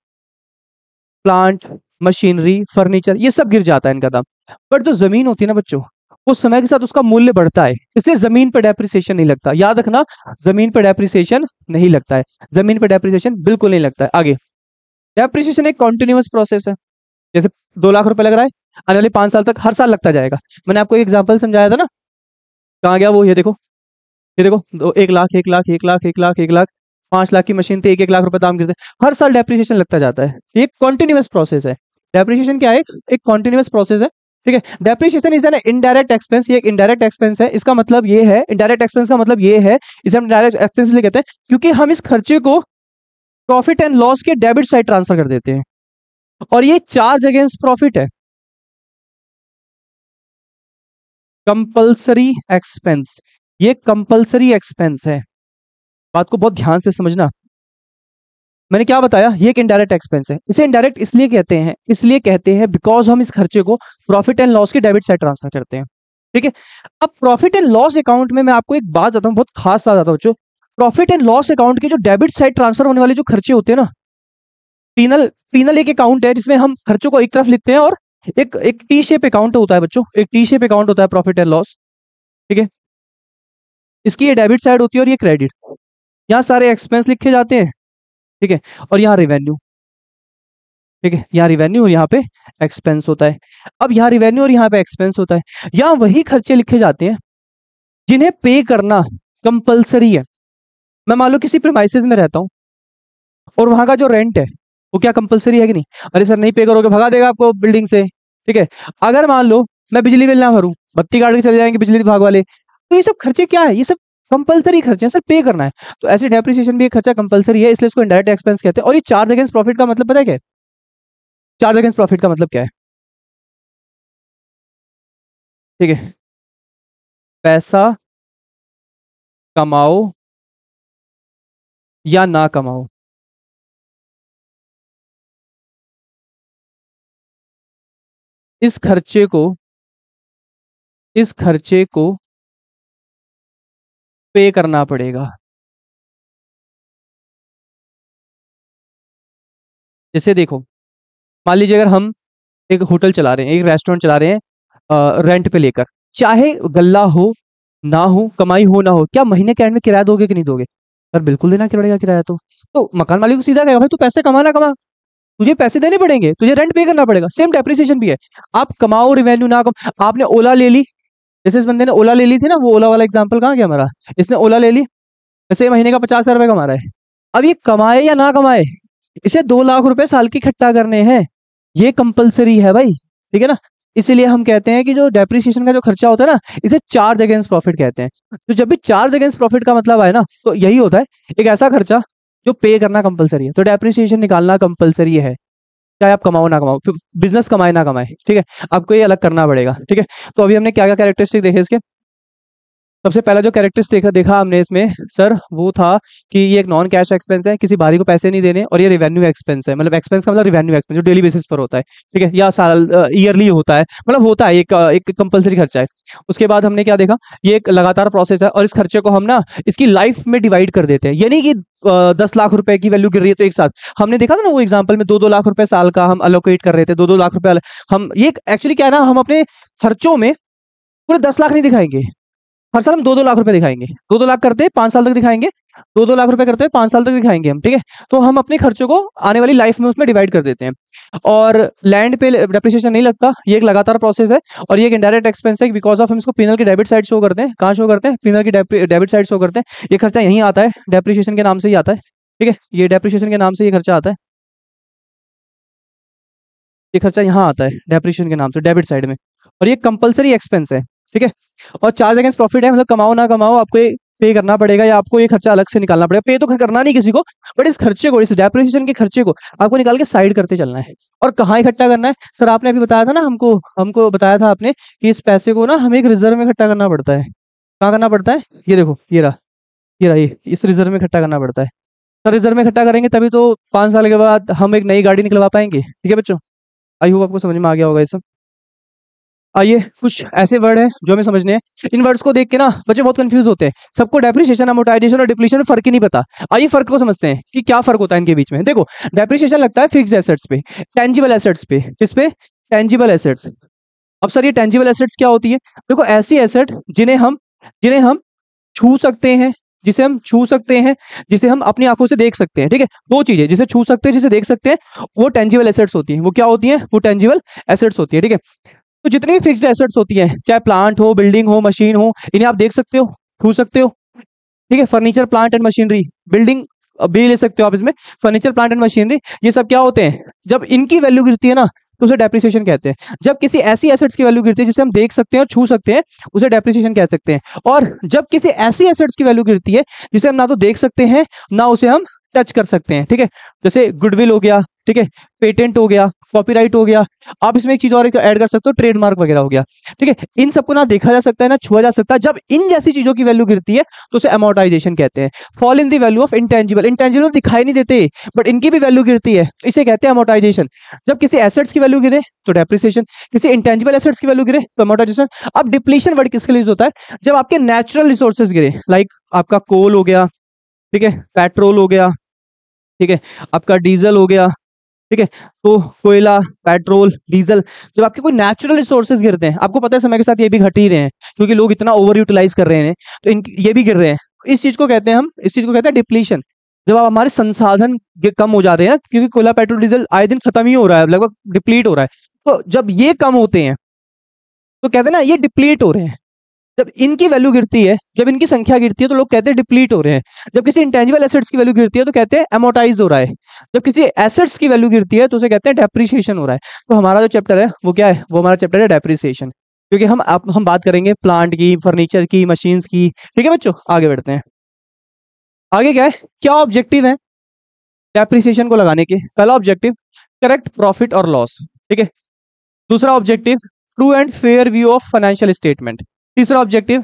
प्लांट, मशीनरी, फर्नीचर, ये सब गिर जाता है इनका दाम। बट जो जमीन होती है ना बच्चों, उस समय के साथ उसका मूल्य बढ़ता है, इसलिए जमीन पर डेप्रिसिएशन नहीं लगता। याद रखना, जमीन पर डेप्रिसिएशन नहीं लगता है। जमीन पर डेप्रिसिएशन बिल्कुल नहीं लगता है। आगे, डेप्रिसिएशन एक कॉन्टिन्यूअस प्रोसेस है। जैसे 2 लाख रुपए लग रहा है, आने वाले 5 साल तक हर साल लगता जाएगा। मैंने आपको एक एग्जाम्पल समझाया था ना, कहाँ गया वो? ये देखो, ये देखो, 1 लाख, 1 लाख, 1 लाख, 1 लाख, 1 लाख, 5 लाख की मशीन थी, 1-1 लाख रुपए दाम गिरते, हर साल डेप्रिसिएशन लगता जाता है। ये कॉन्टिन्यूअस प्रोसेस है। डेप्रिसिएशन क्या है? एक कॉन्टिन्यूअस प्रोसेस है। ठीक है। Depreciation is an indirect expense. ये एक इनडायरेक्ट एक्सपेंस है। इसका मतलब ये है, इनडायरेक्ट एक्सपेंस का मतलब ये है, इसे हम डायरेक्ट एक्सपेंस इसलिए कहते हैं क्योंकि हम इस खर्चे को प्रॉफिट एंड लॉस के डेबिट साइड ट्रांसफर कर देते हैं, और ये चार्ज अगेंस्ट प्रॉफिट है। कंपल्सरी एक्सपेंस, ये कंपल्सरी एक्सपेंस है। बात को बहुत ध्यान से समझना। मैंने क्या बताया, ये एक इनडायरेक्ट एक्सपेंस है। इसे इनडायरेक्ट इसलिए कहते हैं बिकॉज हम इस खर्चे को प्रॉफिट एंड लॉस के डेबिट साइड ट्रांसफर करते हैं। ठीक है। अब प्रॉफिट एंड लॉस अकाउंट में मैं आपको एक बात बताता हूँ, बहुत खास बात बताता हूँ बच्चों। प्रॉफिट एंड लॉस अकाउंट के जो डेबिट साइड ट्रांसफर होने वाले जो खर्चे होते हैं ना, पीनल पीनल एक अकाउंट है जिसमें हम खर्चों को एक तरफ लिखते हैं, और एक एक टी शेप अकाउंट होता है बच्चों, एक टी शेप अकाउंट होता है प्रॉफिट एंड लॉस। ठीक है। इसकी ये डेबिट साइड होती है और ये क्रेडिट। यहाँ सारे एक्सपेंस लिखे जाते हैं। ठीक है। और यहाँ रेवेन्यू। ठीक है। यहाँ रिवेन्यू और यहाँ पे एक्सपेंस होता है। अब यहाँ रिवेन्यू और यहाँ पे एक्सपेंस होता है। यहाँ वही खर्चे लिखे जाते हैं जिन्हें पे करना कंपलसरी है। मैं मान लो किसी प्रीमाइसेस में रहता हूँ और वहां का जो रेंट है वो क्या कंपलसरी है कि नहीं? अरे सर, नहीं पे करोगे भगा देगा आपको बिल्डिंग से। ठीक है। अगर मान लो मैं बिजली बिल ना भरूं, बत्ती काट के चले जाएंगे बिजली विभाग वाले, तो ये सब खर्चे क्या है? ये सब कंपलसरी खर्चे हैं सर, पे करना है। तो ऐसे डेप्रिसिएशन भी एक खर्चा कंपलसरी है, इसलिए इसको इनडायरेक्ट एक्सपेंस कहते हैं। और ये चार्ज अगेंस्ट प्रॉफिट का मतलब पता है क्या है? चार्ज अगेंस्ट प्रॉफिट का मतलब क्या है? ठीक है। पैसा कमाओ या ना कमाओ, इस खर्चे को इस खर्चे को पे करना पड़ेगा। जैसे देखो, मान लीजिए अगर हम एक होटल चला रहे हैं, एक रेस्टोरेंट चला रहे हैं रेंट पे लेकर, चाहे गल्ला हो ना हो, कमाई हो ना हो, क्या महीने के एंड में किराया दोगे कि नहीं दोगे? पर बिल्कुल देना पड़ेगा किराया। तो मकान मालिक को सीधा कहेगा भाई तू पैसे कमा ना कमा, तुझे पैसे देने पड़ेंगे, तुझे रेंट पे करना पड़ेगा। सेम डेप्रिसिएशन भी है। आप कमाओ रेवेन्यू ना कम, आपने ओला ले ली, जैसे इस बंदे ने ओला ले ली थी ना, वो ओला वाला एग्जांपल कहाँ गया हमारा, इसने ओला ले ली, जैसे महीने का 50,000 रुपए कमा रहा है। अब ये कमाए या ना कमाए, इसे 2 लाख रुपए साल की इकट्ठा करने हैं, ये कंपलसरी है भाई, ठीक है ना। इसीलिए हम कहते हैं कि जो डेप्रिसिएशन का जो खर्चा होता है ना, इसे चार्ज अगेंस्ट प्रॉफिट कहते हैं। तो जब भी चार्ज अगेंस्ट प्रॉफिट का मतलब आए ना, तो यही होता है, एक ऐसा खर्चा जो पे करना कंपलसरी है। तो डेप्रिसिएशन निकालना कंपलसरी है, चाहे आप कमाओ ना कमाओ, बिजनेस कमाए ना कमाए, ठीक है, आपको ये अलग करना पड़ेगा, ठीक है। तो अभी हमने क्या क्या कैरेक्टरिस्टिक देखे इसके। सबसे पहला जो कैरेक्टर्स देखा देखा हमने इसमें सर, वो था कि ये एक नॉन कैश एक्सपेंस है, किसी बाहरी को पैसे नहीं देने, और ये रिवेन्यू एक्सपेंस है, मतलब एक्सपेंस का मतलब रिवेन्यू एक्सपेंस जो डेली बेसिस पर होता है, ठीक है, या साल ईयरली होता है, मतलब होता है, एक कंपलसरी खर्चा है। उसके बाद हमने क्या देखा, ये एक लगातार प्रोसेस है, और इस खर्चे को हम ना इसकी लाइफ में डिवाइड कर देते हैं, यानी कि 10 लाख रुपए की वैल्यू गिर रही है तो एक साथ, हमने देखा था ना वो एग्जाम्पल में 2-2 लाख रुपए साल का हम अलोकेट कर रहे थे, 2-2 लाख रुपए। हम ये एक्चुअली क्या है ना, हम अपने खर्चों में पूरे 10 लाख नहीं दिखाएंगे, हर साल हम 2-2 लाख रुपए दिखाएंगे, 2-2 लाख करते हैं 5 साल तक दिखाएंगे, 2-2 लाख रुपए करते हैं 5 साल तक दिखाएंगे हम, ठीक है। तो हम अपने खर्चों को आने वाली लाइफ में उसमें डिवाइड कर देते हैं। और लैंड पे डेप्रिसिएशन नहीं लगता, ये एक लगातार प्रोसेस है, और ये एक इनडायरेक्ट एक्सपेंस है, बिकॉज ऑफ हम इसको पिनल की डेबिट साइड शो करते हैं। कहाँ शो करते हैं? पिनल की डेबिट साइड शो करते हैं। ये खर्चा यहीं आता है, डेप्रिसिएशन के नाम से ही आता है, ठीक है, ये डेप्रिसिएशन के नाम से ये खर्चा आता है, ये खर्चा यहाँ आता है डेप्रिसिएशन के नाम से डेबिट साइड में, और ये कंपलसरी एक्सपेंस है, ठीक है। और चार्ज अगेंस्ट प्रॉफिट है, मतलब कमाओ ना कमाओ आपको ये पे करना पड़ेगा, या आपको ये खर्चा अलग से निकालना पड़ेगा। पे तो करना नहीं किसी को, बट इस खर्चे को, इस डेप्रिसिएशन के खर्चे को आपको निकाल के साइड करते चलना है। और कहाँ इकट्ठा करना है? सर आपने अभी बताया था ना, हमको हमको बताया था आपने कि इस पैसे को ना हमें एक रिजर्व में इकट्ठा करना पड़ता है। कहाँ करना पड़ता है? ये देखो, ये इस रिजर्व में इकट्ठा करना पड़ता है। सर रिजर्व में इकट्ठा करेंगे तभी तो 5 साल के बाद हम एक नई गाड़ी निकलवा पाएंगे, ठीक है बच्चों। आई होप आपको समझ में आ गया होगा ये सब। आइए, कुछ ऐसे वर्ड हैं जो हमें समझने हैं। इन वर्ड्स को देख के ना बच्चे बहुत कंफ्यूज होते हैं, सबको डेप्रिसिएशन, अमोर्टाइजेशन और डिप्लीशन में फर्क ही नहीं पता। आइए फर्क को समझते हैं कि क्या फर्क होता है इनके बीच में। देखो, डेप्रिसिएशन लगता है फिक्स्ड एसेट्स पे, टेंजिबल एसेट्स पे। किस पे? Tangible assets. अब सर ये टेंजिबल एसेट्स क्या होती है? देखो, ऐसी एसेट जिन्हें हम छू सकते हैं, जिसे हम छू सकते हैं, जिसे हम अपनी आंखों से देख सकते हैं, ठीक है। दो चीजें, जिसे छू सकते हैं, जिसे देख सकते हैं, वो टेंजिबल एसेट्स होती हैं। वो क्या होती हैं? वो टेंजिबल एसेट्स होती है, ठीक है। तो जितनी भी फिक्स्ड एसेट्स होती हैं, चाहे प्लांट हो, बिल्डिंग हो, मशीन हो, इन्हें आप देख सकते हो, छू सकते हो, ठीक है। Furniture, plant and machinery, building भी ले सकते हो आप इसमें, फर्नीचर, प्लांट एंड मशीनरी, ये सब क्या होते हैं? जब इनकी वैल्यू गिरती है ना, तो उसे डेप्रिसिएशन कहते हैं। जब किसी ऐसी एसेट्स की वैल्यू गिरती है जिसे हम देख सकते हैं और छू सकते हैं, उसे डेप्रिसिएशन कह सकते हैं। और जब किसी ऐसी एसेट्स की वैल्यू गिरती है जिसे हम ना तो देख सकते हैं, ना उसे हम टच कर सकते हैं, ठीक है। जैसे गुडविल हो गया, ठीक है, पेटेंट हो गया, कॉपीराइट हो गया, आप इसमें एक चीज और ऐड कर सकते हो, ट्रेडमार्क वगैरह हो गया, ठीक है। इन सबको ना देखा जा सकता है, ना छुआ जा सकता है। जब इन जैसी चीजों की वैल्यू गिरती है तो उसे अमोर्टाइजेशन कहते हैं। Fall in the value of intangible, intangible दिखाई नहीं देते बट इनकी भी वैल्यू गिरती है, तो इसे कहते हैं अमोर्टाइजेशन। जब किसी एसेट्स की वैल्यू गिरे तो डेप्रिसिएशन, किसी इंटेंजिबल एसेट्स की वैल्यू गिरे तो अमोर्टाइजेशन। अब डिप्लीशन वर्ड किसके लिए यूज होता है? जब आपके नेचुरल रिसोर्सेज गिरे, लाइक आपका कोल हो गया, ठीक है, पेट्रोल हो गया, ठीक है, आपका डीजल हो गया, ठीक है। तो कोयला, पेट्रोल, डीजल, जब आपके कोई नेचुरल रिसोर्सेज गिरते हैं, आपको पता है समय के साथ ये भी घट ही रहे हैं क्योंकि लोग इतना ओवर यूटिलाइज कर रहे हैं, तो ये भी गिर रहे हैं। इस चीज को कहते हैं डिप्लीशन। जब आप हमारे संसाधन कम हो जा रहे हैं, क्योंकि कोयला, पेट्रोल, डीजल आए दिन खत्म ही हो रहा है, लगभग डिप्लीट हो रहा है, तो जब ये कम होते हैं तो कहते हैं ना ये डिप्लीट हो रहे हैं। जब इनकी वैल्यू गिरती है, जब इनकी संख्या गिरती है, तो लोग कहते हैं डिप्लीट हो रहे हैं। जब किसी इंटेंजिबल एसेट्स की वैल्यू गिरती है तो कहते हैं अमोर्टाइज हो रहा है। जब किसी एसेट्स की वैल्यू गिरती है तो उसे कहते हैं डेप्रिसिएशन हो रहा है। तो हमारा जो चैप्टर है वो क्या है? वो हमारा चैप्टर है डेप्रिसिएशन, क्योंकि हम बात करेंगे प्लांट की, फर्नीचर की, मशीन्स की, ठीक है बच्चों। आगे बढ़ते हैं। आगे क्या है? क्या ऑब्जेक्टिव है डेप्रिसिएशन को लगाने के? पहला ऑब्जेक्टिव, करेक्ट प्रॉफिट और लॉस, ठीक है। दूसरा objective, true and fair view of financial statement. तीसरा objective,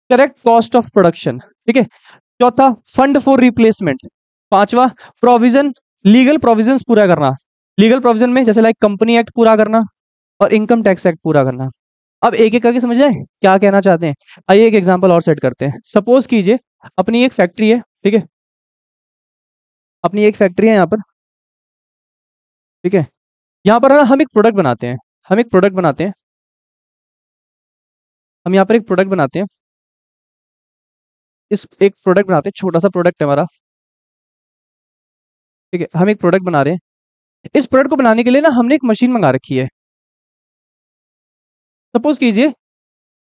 correct cost of production, ठीक है। चौथा, फंड फॉर रिप्लेसमेंट। पांचवा, प्रोविजन, लीगल प्रोविजंस पूरा करना। लीगल प्रोविजन में जैसे लाइक कंपनी एक्ट पूरा करना और इनकम टैक्स एक्ट पूरा करना। अब एक एक करके समझ जाए क्या कहना चाहते हैं। आइए एक एग्जांपल और सेट करते हैं। सपोज कीजिए अपनी एक फैक्ट्री है, ठीक है, अपनी एक फैक्ट्री है यहाँ पर, ठीक है। यहाँ पर है ना हम एक प्रोडक्ट बनाते हैं, हम एक प्रोडक्ट बनाते हैं, हम यहाँ पर एक प्रोडक्ट बनाते हैं, इस एक प्रोडक्ट बनाते हैं, छोटा सा प्रोडक्ट है हमारा, ठीक है। हम एक प्रोडक्ट बना रहे हैं। इस प्रोडक्ट को बनाने के लिए ना हमने एक मशीन मंगा रखी है। सपोज कीजिए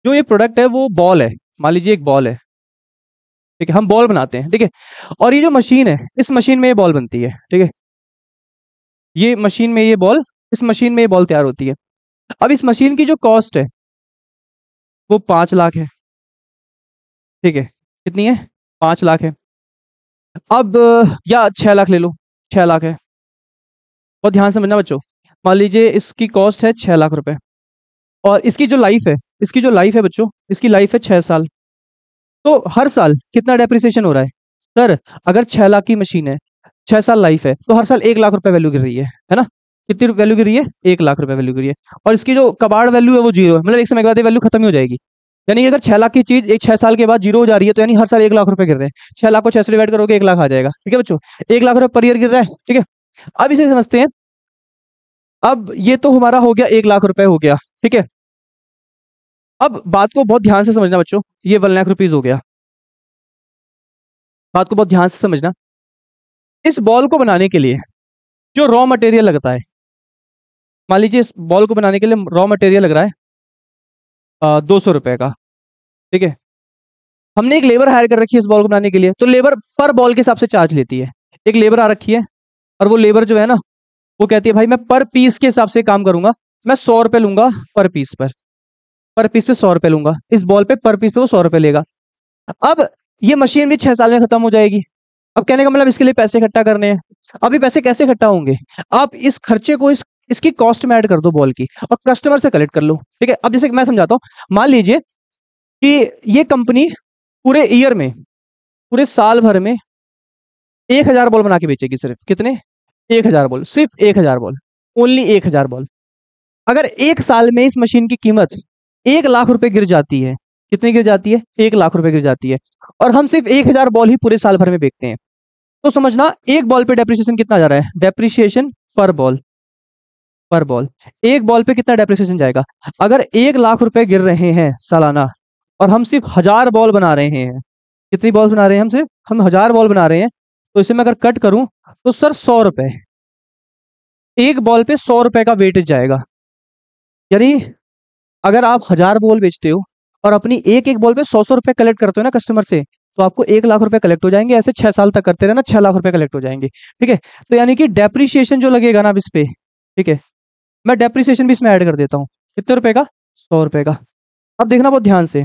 जो ये प्रोडक्ट है वो बॉल है, मान लीजिए एक बॉल है, ठीक है, हम बॉल बनाते हैं, ठीक है। और ये जो मशीन है, इस मशीन में ये बॉल बनती है, ठीक है, ये मशीन में ये बॉल, इस मशीन में ये बॉल तैयार होती है। अब इस मशीन की जो कॉस्ट है वो 5 लाख है, ठीक है। कितनी है? 5 लाख है। अब या 6 लाख ले लो, 6 लाख है। और ध्यान से समझना बच्चों, मान लीजिए इसकी कॉस्ट है 6 लाख रुपए, और इसकी जो लाइफ है, इसकी जो लाइफ है बच्चों, इसकी लाइफ है 6 साल। तो हर साल कितना डेप्रिसिएशन हो रहा है सर? अगर 6 लाख की मशीन है, 6 साल लाइफ है, तो हर साल 1 लाख रुपए वैल्यू गिर रही है ना? कितनी वैल्यू गिर रही है? 1 लाख रुपए वैल्यू गिर रही है। और इसकी जो कबाड़ वैल्यू है वो जीरो है, मतलब एक समय के बाद वैल्यू खत्म ही हो जाएगी। यानी अगर 6 लाख की चीज एक 6 साल के बाद जीरो हो जा रही है, तो यानी हर साल 1 लाख रुपए गिर रहे हैं। 6 लाख को 6 से डिवाइड करोगे 1 लाख आ जाएगा, ठीक है बच्चों। 1 लाख रुपए पर ईयर गिर रहा है, ठीक है। अब इसे समझते हैं। अब ये तो हमारा हो गया 1 लाख रुपए हो गया, ठीक है। अब बात को बहुत ध्यान से समझना बच्चों, ये 1 लाख रुपीज हो गया। बात को बहुत ध्यान से समझना। इस बॉल को बनाने के लिए जो रॉ मटेरियल लगता है, मान लीजिए इस बॉल को बनाने के लिए रॉ मटेरियल लग रहा है 200 रुपए का, ठीक है। हमने एक लेबर हायर कर रखी है इस बॉल को बनाने के लिए, तो लेबर पर बॉल के हिसाब से चार्ज लेती है। एक लेबर आ रखी है, और वो लेबर जो है ना, वो कहती है भाई मैं पर पीस के हिसाब से काम करूंगा, मैं 100 रुपए लूंगा पर पीस पर पीस पे 100 रुपए लूंगा। इस बॉल पे पर पीस पे वो 100 रुपए लेगा। अब ये मशीन भी 6 साल में खत्म हो जाएगी। अब कहने का मतलब इसके लिए पैसे इकट्ठा करने हैं। अब ये पैसे कैसे इकट्ठा होंगे? आप इस खर्चे को इसकी कॉस्ट में ऐड कर दो बॉल की, और कस्टमर से कलेक्ट कर लो, ठीक है। अब जैसे कि मैं समझाता हूँ, मान लीजिए कि ये कंपनी पूरे ईयर में, पूरे साल भर में 1,000 बॉल बना के बेचेगी। सिर्फ कितने? 1,000 बॉल, सिर्फ 1,000 बॉल, ओनली 1,000 बॉल। अगर एक साल में इस मशीन की कीमत 1 लाख रुपए गिर जाती है, कितनी गिर जाती है? 1 लाख रुपए गिर जाती है, और हम सिर्फ 1,000 बॉल ही पूरे साल भर में बेचते हैं, तो समझना एक बॉल पे डेप्रिसिएशन कितना जा रहा है? डेप्रिसिएशन पर बॉल, पर बॉल एक बॉल पे कितना डेप्रिसिएशन जाएगा? अगर 1 लाख रुपए गिर रहे हैं सालाना, और हम सिर्फ 1,000 बॉल बना रहे हैं, कितनी बॉल बना रहे हैं? हम 1,000 बॉल बना रहे हैं, तो इसे मैं अगर कट करूं तो सर 100 रुपए, एक बॉल पे 100 रुपए का वेटेज जाएगा। यानी अगर आप 1,000 बॉल बेचते हो और अपनी एक एक बॉल पे 100 रुपए कलेक्ट करते हो ना कस्टमर से, तो आपको 1 लाख रुपए कलेक्ट हो जाएंगे। ऐसे 6 साल तक करते रहना, 6 लाख रुपए कलेक्ट हो जाएंगे, ठीक है। तो यानी कि डेप्रिसिएशन जो लगेगा ना इस पे, ठीक है, मैं डेप्रिसिएशन भी इसमें ऐड कर देता हूँ। कितने रुपए का? 100 रुपए का। अब देखना बहुत ध्यान से,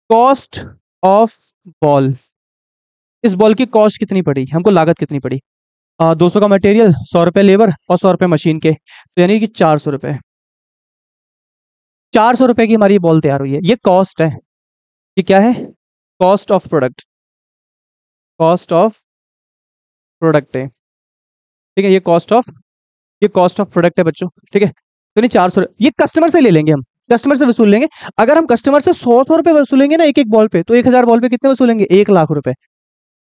कॉस्ट ऑफ बॉल, इस बॉल की कॉस्ट कितनी पड़ी हमको, लागत कितनी पड़ी? 200 का मटेरियल, 100 रुपए लेबर, और 100 रुपए मशीन के, तो यानी कि 400 रुपए। 400 रुपए की हमारी बॉल तैयार हुई है। ये कॉस्ट है, ये क्या है? Cost of product, cost of product है, ठीक है। ये कॉस्ट ऑफ प्रोडक्ट है बच्चों, ठीक है। तो नहीं 400, ये कस्टमर से ले लेंगे, हम कस्टमर से वसूल लेंगे। अगर हम कस्टमर से 100 रुपए वसूलेंगे ना एक एक बॉल पे, तो 1,000 बॉल पे कितने वसूलेंगे? 1 लाख रुपए।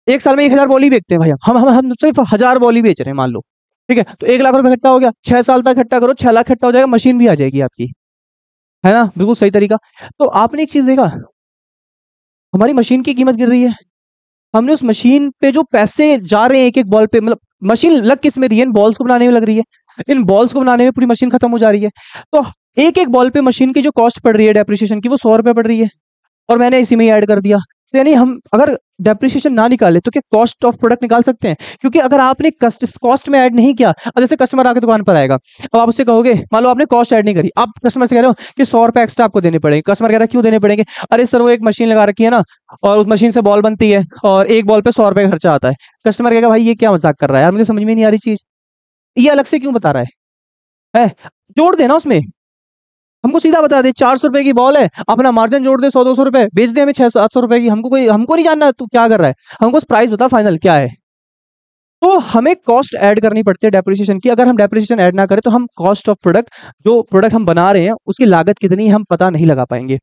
एक साल में 1,000 बॉल ही बेचते हैं भाई, हम सिर्फ 1,000 बॉल ही बेच रहे हैं मान लो, ठीक है। तो 1 लाख रुपए इकट्ठा हो गया, 6 साल तक इकट्ठा करो, 6 लाख इकट्ठा हो जाएगा, मशीन भी आ जाएगी आपकी, है ना? बिल्कुल सही तरीका। तो आपने एक चीज देखा, हमारी मशीन की कीमत गिर रही है, हमने उस मशीन पे जो पैसे जा रहे हैं एक एक बॉल पे, मतलब मशीन लग किस में रही है? इन बॉल्स को बनाने में लग रही है। इन बॉल्स को बनाने में पूरी मशीन खत्म हो जा रही है। तो एक एक बॉल पे मशीन की जो कॉस्ट पड़ रही है डेप्रिसिएशन की, वो 100 रुपए पड़ रही है, और मैंने इसी में ही ऐड कर दिया। तो यानी हम अगर डेप्रिसिएशन ना निकाले तो क्या कॉस्ट ऑफ प्रोडक्ट निकाल सकते हैं? क्योंकि अगर आपने कॉस्ट में ऐड नहीं किया, अब जैसे कस्टमर आके दुकान पर आएगा, अब आप उससे कहोगे, मान लो आपने कॉस्ट ऐड नहीं करी, आप कस्टमर से कह रहे हो कि 100 रुपए एक्स्ट्रा आपको देने पड़ेंगे। कस्टमर कह रहा है क्यों देने पड़ेंगे? अरे सर वो एक मशीन लगा रखी है ना, और उस मशीन से बॉल बनती है, और एक बॉल पे 100 रुपए का खर्चा आता है। कस्टमर कहेगा भाई ये क्या मजाक कर रहा है यार, मुझे समझ में नहीं आ रही चीज, ये अलग से क्यों बता रहा है? जोड़ देना उसमें, हमको सीधा बता दे 400 रुपए की बॉल है, अपना मार्जिन जोड़ दे 100-200 रुपए, बेच दे हमें 600-700 रुपए की। हमको नहीं जानना तू क्या कर रहा है, हमको प्राइस बता फाइनल क्या है। तो हमें कॉस्ट ऐड करनी पड़ती है डेप्रिसिएशन की। अगर हम डेप्रिसिएशन ऐड ना करें तो हम कॉस्ट ऑफ प्रोडक्ट, जो प्रोडक्ट हम बना रहे हैं उसकी लागत कितनी है हम पता नहीं लगा पाएंगे।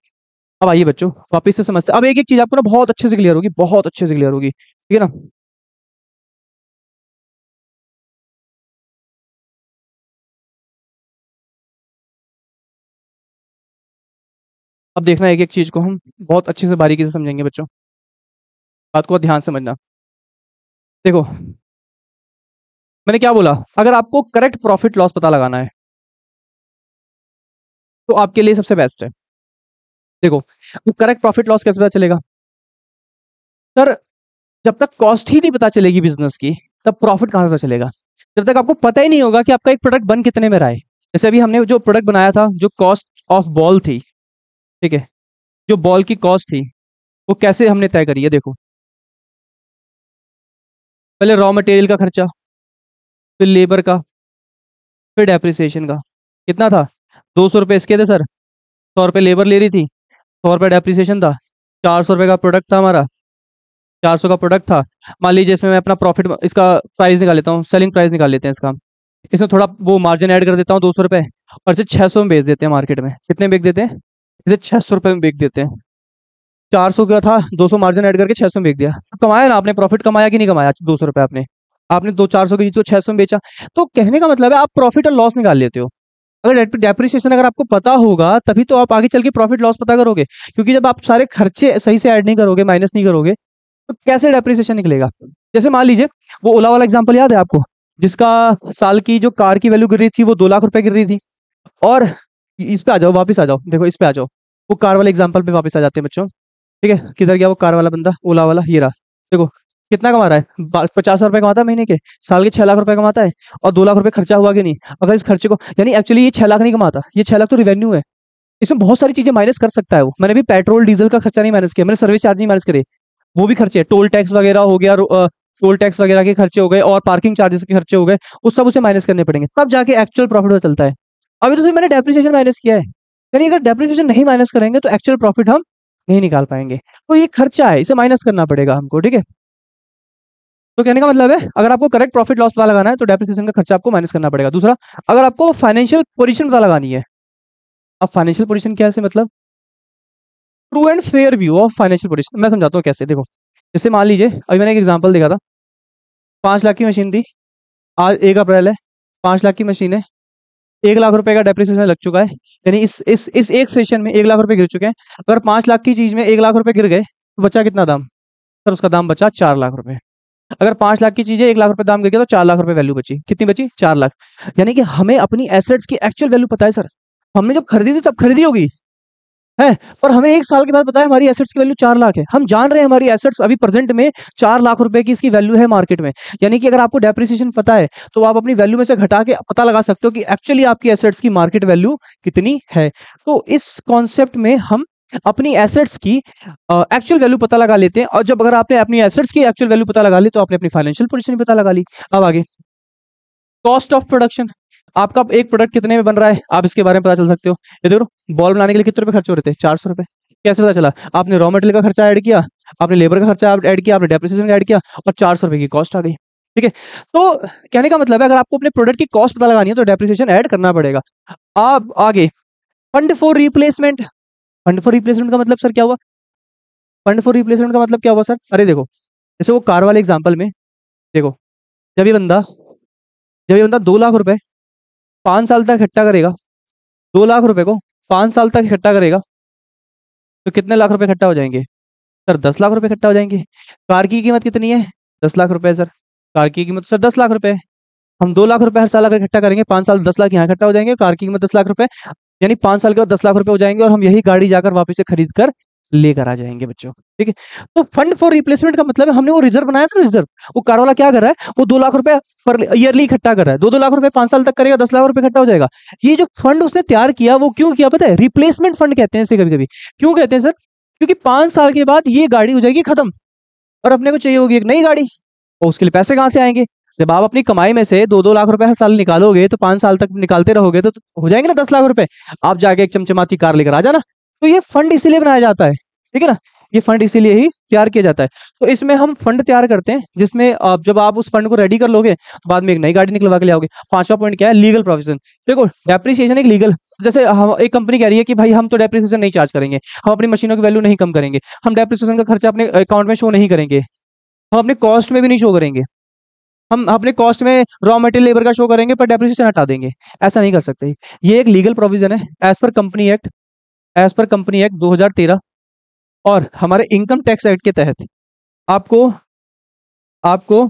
अब आइए बच्चों वापिस से समझते हैं। अब एक एक चीज आपको ना बहुत अच्छे से क्लियर होगी, बहुत अच्छे से क्लियर होगी, ठीक है ना। अब देखना एक एक चीज को हम बहुत अच्छे से बारीकी से समझेंगे बच्चों, बात को ध्यान से समझना। देखो मैंने क्या बोला, अगर आपको करेक्ट प्रॉफिट लॉस पता लगाना है तो आपके लिए सबसे बेस्ट है। देखो करेक्ट प्रॉफिट लॉस कैसे पता चलेगा सर, जब तक कॉस्ट ही नहीं पता चलेगी बिजनेस की तब प्रॉफिट कहां से पता चलेगा। जब तक आपको पता ही नहीं होगा कि आपका एक प्रोडक्ट बन कितने में रहा है। जैसे अभी हमने जो प्रोडक्ट बनाया था, जो कॉस्ट ऑफ बॉल थी, ठीक है, जो बॉल की कॉस्ट थी वो कैसे हमने तय करी है। देखो पहले रॉ मटेरियल का खर्चा, फिर लेबर का, फिर डेप्रिसिएशन का। कितना था, 200 रुपये इसके थे सर, 100 रुपये लेबर ले रही थी, 100 रुपये डेप्रिसिएशन था, 400 रुपये का प्रोडक्ट था हमारा, 400 का प्रोडक्ट था। मान लीजिए इसमें मैं अपना प्रॉफिट, इसका प्राइस निकाल लेता हूँ, सेलिंग प्राइस निकाल लेते हैं इसका। इसमें थोड़ा वो मार्जिन ऐड कर देता हूँ 200 रुपये, और इसे 600 में बेच देते हैं मार्केट में। कितने में बेच देते हैं, इसे 600 रुपये में बेच देते हैं। 400 का था, 200 मार्जिन ऐड करके 600 में बेच दिया। तो कमाया ना आपने, प्रॉफिट कमाया कि नहीं कमाया, 200 रुपये आपने, आपने दो 400 की चीज को 600 में बेचा। तो कहने का मतलब है आप प्रॉफिट और लॉस निकाल लेते हो। अगर डेप्रिसिएशन अगर आपको पता होगा तभी तो आप आगे चल के प्रॉफिट लॉस पता करोगे, क्योंकि जब आप सारे खर्चे सही से ऐड नहीं करोगे, माइनस नहीं करोगे, तो कैसे डेप्रिसिएशन निकलेगा। जैसे मान लीजिए वो ओला वाला एग्जांपल याद है आपको, जिसका साल की जो कार की वैल्यू गिर रही थी वो 2 लाख रुपए गिर रही थी। और इस पे आ जाओ, वापस आ जाओ, देखो इस पे आ जाओ, वो कार वाले एग्जांपल पे वापस आ जाते हैं बच्चों। ठीक है, किधर गया वो कार वाला बंदा, ओला वाला, ये रहा। देखो कितना कमा रहा है, 50,000 रुपए कमाता है महीने के, साल के 6 लाख रुपए कमाता है, और 2 लाख रुपए खर्चा हुआ कि नहीं। अगर इस खर्चे को, यानी एक्चुअली ये 6 लाख नहीं कमाता, ये 6 लाख तो रिवेन्यू है। इसमें बहुत सारी चीजें माइनस कर सकता है वो। मैंने भी पेट्रोल डीजल का खर्चा नहीं माइनस किया, मैंने सर्विस चार्ज नहीं माइनस करे, वो भी खर्चे, टोल टैक्स वगैरह हो गया, टोल टैक्स वगैरह के खर्चे हो गए, और पार्किंग चार्जेस के खर्चे हो गए, वो सब उसे माइनस करने पड़ेंगे, तब जाके एक्चुअल प्रॉफिट चलता है। अभी तो सिर्फ मैंने डेप्रिसिएशन माइनस किया है, यानी अगर डेप्रिसिएशन नहीं माइनस करेंगे तो एक्चुअल प्रॉफिट हम नहीं निकाल पाएंगे। तो ये खर्चा है, इसे माइनस करना पड़ेगा हमको, ठीक है। तो कहने का मतलब है अगर आपको करेक्ट प्रॉफिट लॉस पता लगाना है तो डेप्रिसिएशन का खर्चा आपको माइनस करना पड़ेगा। दूसरा, अगर आपको फाइनेंशियल पोजीशन पता लगानी है, अब फाइनेंशियल पोजीशन क्या है, मतलब true and fair view of financial position. मैं समझाता हूँ कैसे। देखो जैसे मान लीजिए अभी मैंने एक एग्जांपल देखा था, 5 लाख की मशीन थी, आज 1 अप्रैल है, 5 लाख की मशीन है, 1 लाख रुपए का डेप्रिसिएशन लग चुका है, यानी इस एक सेशन में 1 लाख रुपए गिर चुके हैं। अगर 5 लाख की चीज में 1 लाख रुपए गिर गए तो बचा कितना दाम सर, उसका दाम बचा 4 लाख रुपए। अगर 5 लाख की चीज है, 1 लाख रुपए दाम गिर गया तो 4 लाख रुपए वैल्यू बची। कितनी बची, 4 लाख। यानी कि हमें अपनी एसेट्स की एक्चुअल वैल्यू पता है सर, हमने जब खरीदी थी तब खरीदी होगी है, पर हमें 1 साल के बाद पता है हमारी एसेट्स की वैल्यू 4 लाख है। हम जान रहे हैं हमारी एसेट्स अभी प्रेजेंट में 4 लाख रुपए की इसकी वैल्यू है मार्केट में। यानी कि अगर आपको डेप्रिसिएशन पता है तो आप अपनी वैल्यू में से घटा के पता लगा सकते हो कि एक्चुअली आपकी एसेट्स की मार्केट वैल्यू कितनी है। तो इस कॉन्सेप्ट में हम अपनी एसेट्स की एक्चुअल वैल्यू पता लगा लेते हैं, और जब अगर आपने अपनी एसेट्स की एक्चुअल वैल्यू पता लगा ली तो आपने अपनी फाइनेंशियल पोजीशन भी पता लगा ली। अब आगे कॉस्ट ऑफ प्रोडक्शन, आपका एक प्रोडक्ट कितने में बन रहा है आप इसके बारे में पता चल सकते हो। ये देखो बॉल बनाने के लिए कितने रुपए खर्च हो रहे थे, 400 रुपए। कैसे पता चला, आपने रॉ मटेरियल का खर्चा ऐड किया, आपने लेबर का खर्चा ऐड किया, आपने डेप्रिसिएशन ऐड किया, और 400 रुपए की कॉस्ट आ गई। ठीक है, तो कहने का मतलब है अगर आपको अपने प्रोडक्ट की कॉस्ट पता लगानी है तो डेप्रिसिएशन ऐड करना पड़ेगा। अब आगे fund for replacement, fund for replacement का मतलब सर क्या हुआ, फंड फॉर रिप्लेसमेंट का मतलब क्या हुआ सर। अरे देखो जैसे वो कार वाले एग्जाम्पल में, देखो जब ये बंदा जब ये बंदा 2 लाख रुपए 5 साल तक इकट्ठा करेगा, 2 लाख रुपए को 5 साल तक इकट्ठा करेगा तो कितने लाख रुपए इकट्ठा हो जाएंगे सर, 10 लाख रुपए इकट्ठा हो जाएंगे। कार की कीमत कितनी है, 10 लाख रुपए सर, कार की कीमत सर 10 लाख रुपए है। हम 2 लाख रुपए हर साल अगर इकट्ठा करेंगे, 5 साल 10 लाख यहाँ इकट्ठा हो जाएंगे, कार की कीमत 10 लाख रुपए, यानी 5 साल के बाद 10 लाख रुपए हो जाएंगे, और हम यही गाड़ी जाकर वापस से खरीद कर लेकर आ जाएंगे बच्चों। ठीक है, तो फंड फॉर रिप्लेसमेंट का मतलब है हमने वो रिजर्व बनाया था, रिजर्व। वो कार वाला क्या कर रहा है, वो 2 लाख रुपए पर ईयरली इकट्ठा कर रहा है, 2-2 लाख रुपए 5 साल तक करेगा, 10 लाख रुपए इकट्ठा हो जाएगा। ये जो फंड उसने तैयार किया वो क्यों किया पता है, रिप्लेसमेंट फंड कहते हैं इसे कभी कभी। क्यों कहते हैं सर, क्योंकि 5 साल के बाद ये गाड़ी हो जाएगी खत्म, और अपने को चाहिए होगी एक नई गाड़ी, और उसके लिए पैसे कहाँ से आएंगे। जब आप अपनी कमाई में से 2-2 लाख रुपए हर साल निकालोगे तो 5 साल तक निकालते रहोगे तो हो जाएंगे ना 10 लाख रुपए। आप जाके एक चमचमाती कार लेकर आ जाना। तो ये फंड इसीलिए बनाया जाता है, ठीक है ना। ये फंड इसीलिए ही तैयार किया जाता है। तो इसमें हम फंड तैयार करते हैं, जिसमें जब आप उस फंड को रेडी कर लोगे, बाद में एक नई गाड़ी निकलवा के ले आओगे। पांचवा पॉइंट क्या है? Legal provision. देखो डेप्रिसिएशन एक लीगल, जैसे हम एक कंपनी कह रही है कि भाई हम तो डेप्रिसिएशन नहीं चार्ज करेंगे, हम अपनी मशीनों की वैल्यू नहीं कम करेंगे, हम डेप्रिसिएशन का खर्चा अपने अकाउंट में शो नहीं करेंगे, हम अपने कॉस्ट में भी नहीं शो करेंगे, हम अपने कॉस्ट में रॉ मटेरियल लेबर का शो करेंगे पर डेप्रिसिएशन हटा देंगे। ऐसा नहीं कर सकते। ये एक लीगल प्रोविजन है as per company act, as per company act 2013। और हमारे इनकम टैक्स एक्ट के तहत आपको आपको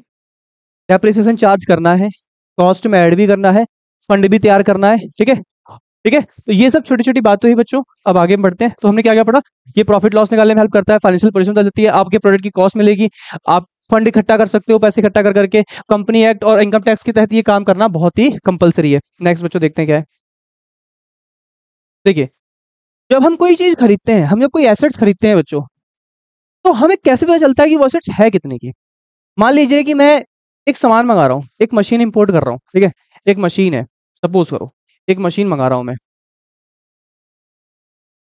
डेप्रिसिएशन चार्ज करना है, कॉस्ट में ऐड भी करना है, फंड भी तैयार करना है। ठीक है, ठीक है। तो ये सब छोटी छोटी बातें ही बच्चों। अब आगे बढ़ते हैं। तो हमने क्या क्या पढ़ा? ये प्रॉफिट लॉस निकालने में हेल्प करता है, फाइनेंशियल पोजीशन बता देती है, आपके प्रोडक्ट की कॉस्ट मिलेगी, आप फंड इकट्ठा कर सकते हो, पैसे इकट्ठा कर करके। कंपनी एक्ट और इनकम टैक्स के तहत ये काम करना बहुत ही कंपलसरी है। नेक्स्ट बच्चों देखते हैं क्या है। देखिए, जब हम कोई चीज खरीदते हैं, हम जब कोई एसेट्स खरीदते हैं बच्चों, तो हमें कैसे पता चलता है कि वो एसेट्स है कितने की? मान लीजिए कि मैं एक सामान मंगा रहा हूँ, एक मशीन इंपोर्ट कर रहा हूँ। ठीक है, एक मशीन है, सपोज करो एक मशीन मंगा रहा हूँ मैं,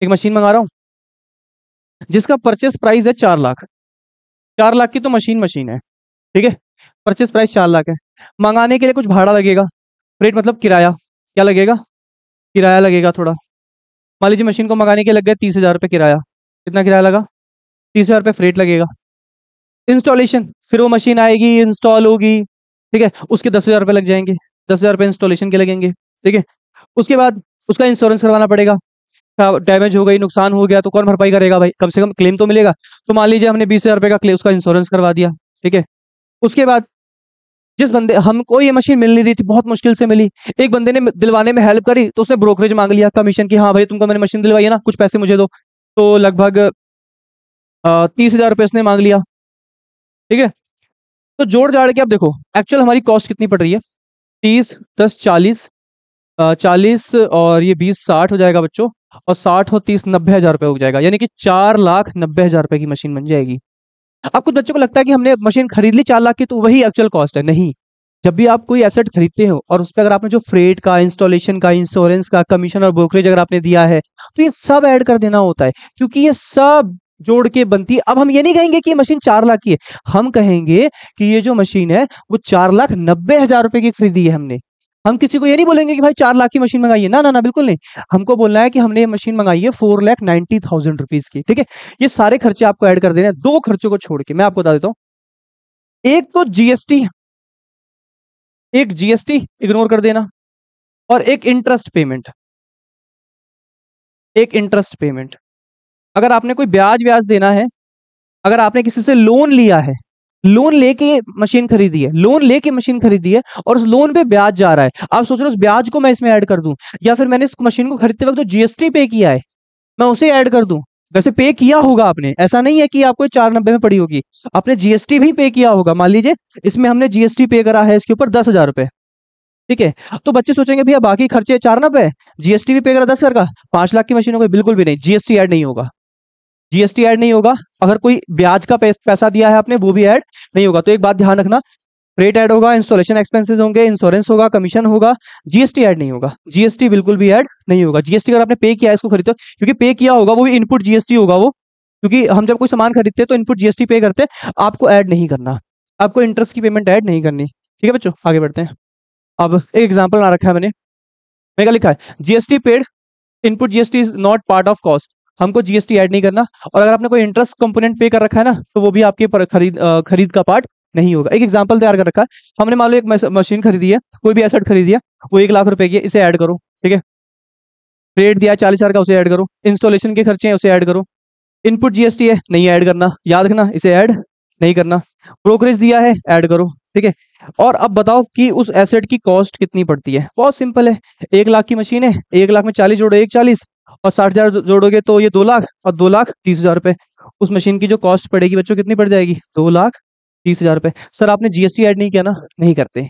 एक मशीन मंगा रहा हूँ जिसका परचेस प्राइस है 4 लाख। 4 लाख की तो मशीन है। ठीक है, परचेस प्राइस 4 लाख है। मंगाने के लिए कुछ भाड़ा लगेगा, फ्रेट मतलब किराया। क्या लगेगा? किराया लगेगा थोड़ा। मान लीजिए मशीन को मंगाने के लग गए 30,000 रुपये किराया। कितना किराया लगा? 30,000 रुपये फ्रेट लगेगा। इंस्टॉलेशन, फिर वो मशीन आएगी, इंस्टॉल होगी। ठीक है, उसके 10,000 रुपये लग जाएंगे, 10,000 रुपये इंस्टॉलेशन के लगेंगे। ठीक है, उसके बाद उसका इंश्योरेंस करवाना पड़ेगा। डैमेज हो गई, नुकसान हो गया तो कौन भरपाई करेगा भाई? कम से कम क्लेम तो मिलेगा। तो मान लीजिए हमने 20,000 रुपये का क्लेम, उसका इंश्योरेंस करवा दिया। ठीक है, उसके बाद जिस बंदे, हमको ये मशीन मिल नहीं रही थी, बहुत मुश्किल से मिली, एक बंदे ने दिलवाने में हेल्प करी, तो उसने ब्रोकरेज मांग लिया कमीशन की, हाँ भाई तुमको मैंने मशीन दिलवाई है ना, कुछ पैसे मुझे दो। तो लगभग 30,000 रुपये उसने मांग लिया। ठीक है, तो जोड़ जाड़ के अब देखो एक्चुअल हमारी कॉस्ट कितनी पड़ रही है। 30 10 40, 40 और ये 20 60 हो जाएगा बच्चों, और 60 और 30 90,000 रुपये हो जाएगा, यानी कि 4,90,000 रुपये की मशीन बन जाएगी। अब कुछ बच्चों को लगता है कि हमने मशीन खरीद ली 4 लाख की तो वही एक्चुअल कॉस्ट है। नहीं, जब भी आप कोई एसेट खरीदते हो और उस पर अगर आपने जो फ्रेट का, इंस्टॉलेशन का, इंश्योरेंस का, कमीशन और ब्रोकरेज अगर आपने दिया है, तो ये सब ऐड कर देना होता है, क्योंकि ये सब जोड़ के बनती है। अब हम ये नहीं कहेंगे कि ये मशीन 4 लाख की है, हम कहेंगे कि ये जो मशीन है वो 4,90,000 रुपए की खरीदी है हमने। हम किसी को ये नहीं बोलेंगे कि भाई 4 लाख की मशीन मंगाई है, ना ना ना, बिल्कुल नहीं। हमको बोलना है कि हमने ये मशीन मंगाई है 4,90,000 रुपीज की। ठीक है, ये सारे खर्चे आपको ऐड कर देने हैं। दो खर्चों को छोड़ के मैं आपको बता देता हूँ, एक तो जीएसटी, एक जीएसटी इग्नोर कर देना, और एक इंटरेस्ट पेमेंट। एक इंटरेस्ट पेमेंट, अगर आपने कोई ब्याज ब्याज देना है, अगर आपने किसी से लोन लिया है, लोन लेके मशीन खरीदी है, लोन लेके मशीन खरीदी है और उस लोन पे ब्याज जा रहा है, आप सोच रहे हो उस ब्याज को मैं इसमें ऐड कर दूं, या फिर मैंने इस मशीन को खरीदते वक्त जो जीएसटी पे किया है मैं उसे ऐड कर दूं। वैसे पे किया होगा आपने, ऐसा नहीं है कि आपको 490 में पड़ी होगी, आपने जीएसटी भी पे किया होगा। मान लीजिए इसमें हमने जीएसटी पे करा है इसके ऊपर 10,000 रुपए। ठीक है, तो बच्चे सोचेंगे भैया बाकी खर्चे 490, जीएसटी भी पे करा 10,000 का, 5 लाख की मशीन हो गई। बिल्कुल भी नहीं, जीएसटी ऐड नहीं होगा, जीएसटी ऐड नहीं होगा। अगर कोई ब्याज का पैसा दिया है आपने वो भी ऐड नहीं होगा। तो एक बात ध्यान रखना, रेट ऐड होगा, इंस्टॉलेशन एक्सपेंसेस होंगे, इंश्योरेंस होगा, कमीशन होगा, जीएसटी ऐड नहीं होगा। जीएसटी बिल्कुल भी ऐड नहीं होगा। जीएसटी अगर आपने पे किया है इसको खरीदते हो, क्योंकि पे किया होगा वो भी इनपुट जीएसटी होगा वो, क्योंकि हम जब कोई सामान खरीदते हैं तो इनपुट जीएसटी पे करते हैं, आपको ऐड नहीं करना, आपको इंटरेस्ट की पेमेंट ऐड नहीं करनी। ठीक है बच्चों, आगे बढ़ते हैं। अब एक एग्जाम्पल बना रखा है मैंने क्या लिखा है, GST paid, input GST is not part of cost, हमको जीएसटी ऐड नहीं करना। और अगर आपने कोई इंटरेस्ट कंपोनेंट पे कर रखा है ना, तो वो भी आपके खरीद का पार्ट नहीं होगा। एक एग्जांपल तैयार कर रखा है, हमने मान लो एक मशीन खरीदी है, कोई भी एसेट खरीदी है, वो 1 लाख रुपए की है, इसे ऐड करो। ठीक है, रेट दिया 40,000 का, उसे ऐड करो। इंस्टॉलेशन के खर्चे हैं उसे ऐड करो। इनपुट जीएसटी है, नहीं ऐड करना, याद रखना इसे ऐड नहीं करना। ब्रोकरेज दिया है, ऐड करो। ठीक है, और अब बताओ कि उस एसेट की कॉस्ट कितनी पड़ती है। बहुत सिंपल है, 1 लाख की मशीन है, 1 लाख में 40 जोड़ो, 1 40 और 60,000 जोड़ोगे तो ये 2 लाख, और 2,30,000 रुपए उस मशीन की जो कॉस्ट पड़ेगी बच्चों कितनी पड़ जाएगी? 2,30,000 रुपए। सर आपने जीएसटी ऐड नहीं किया ना? नहीं करते,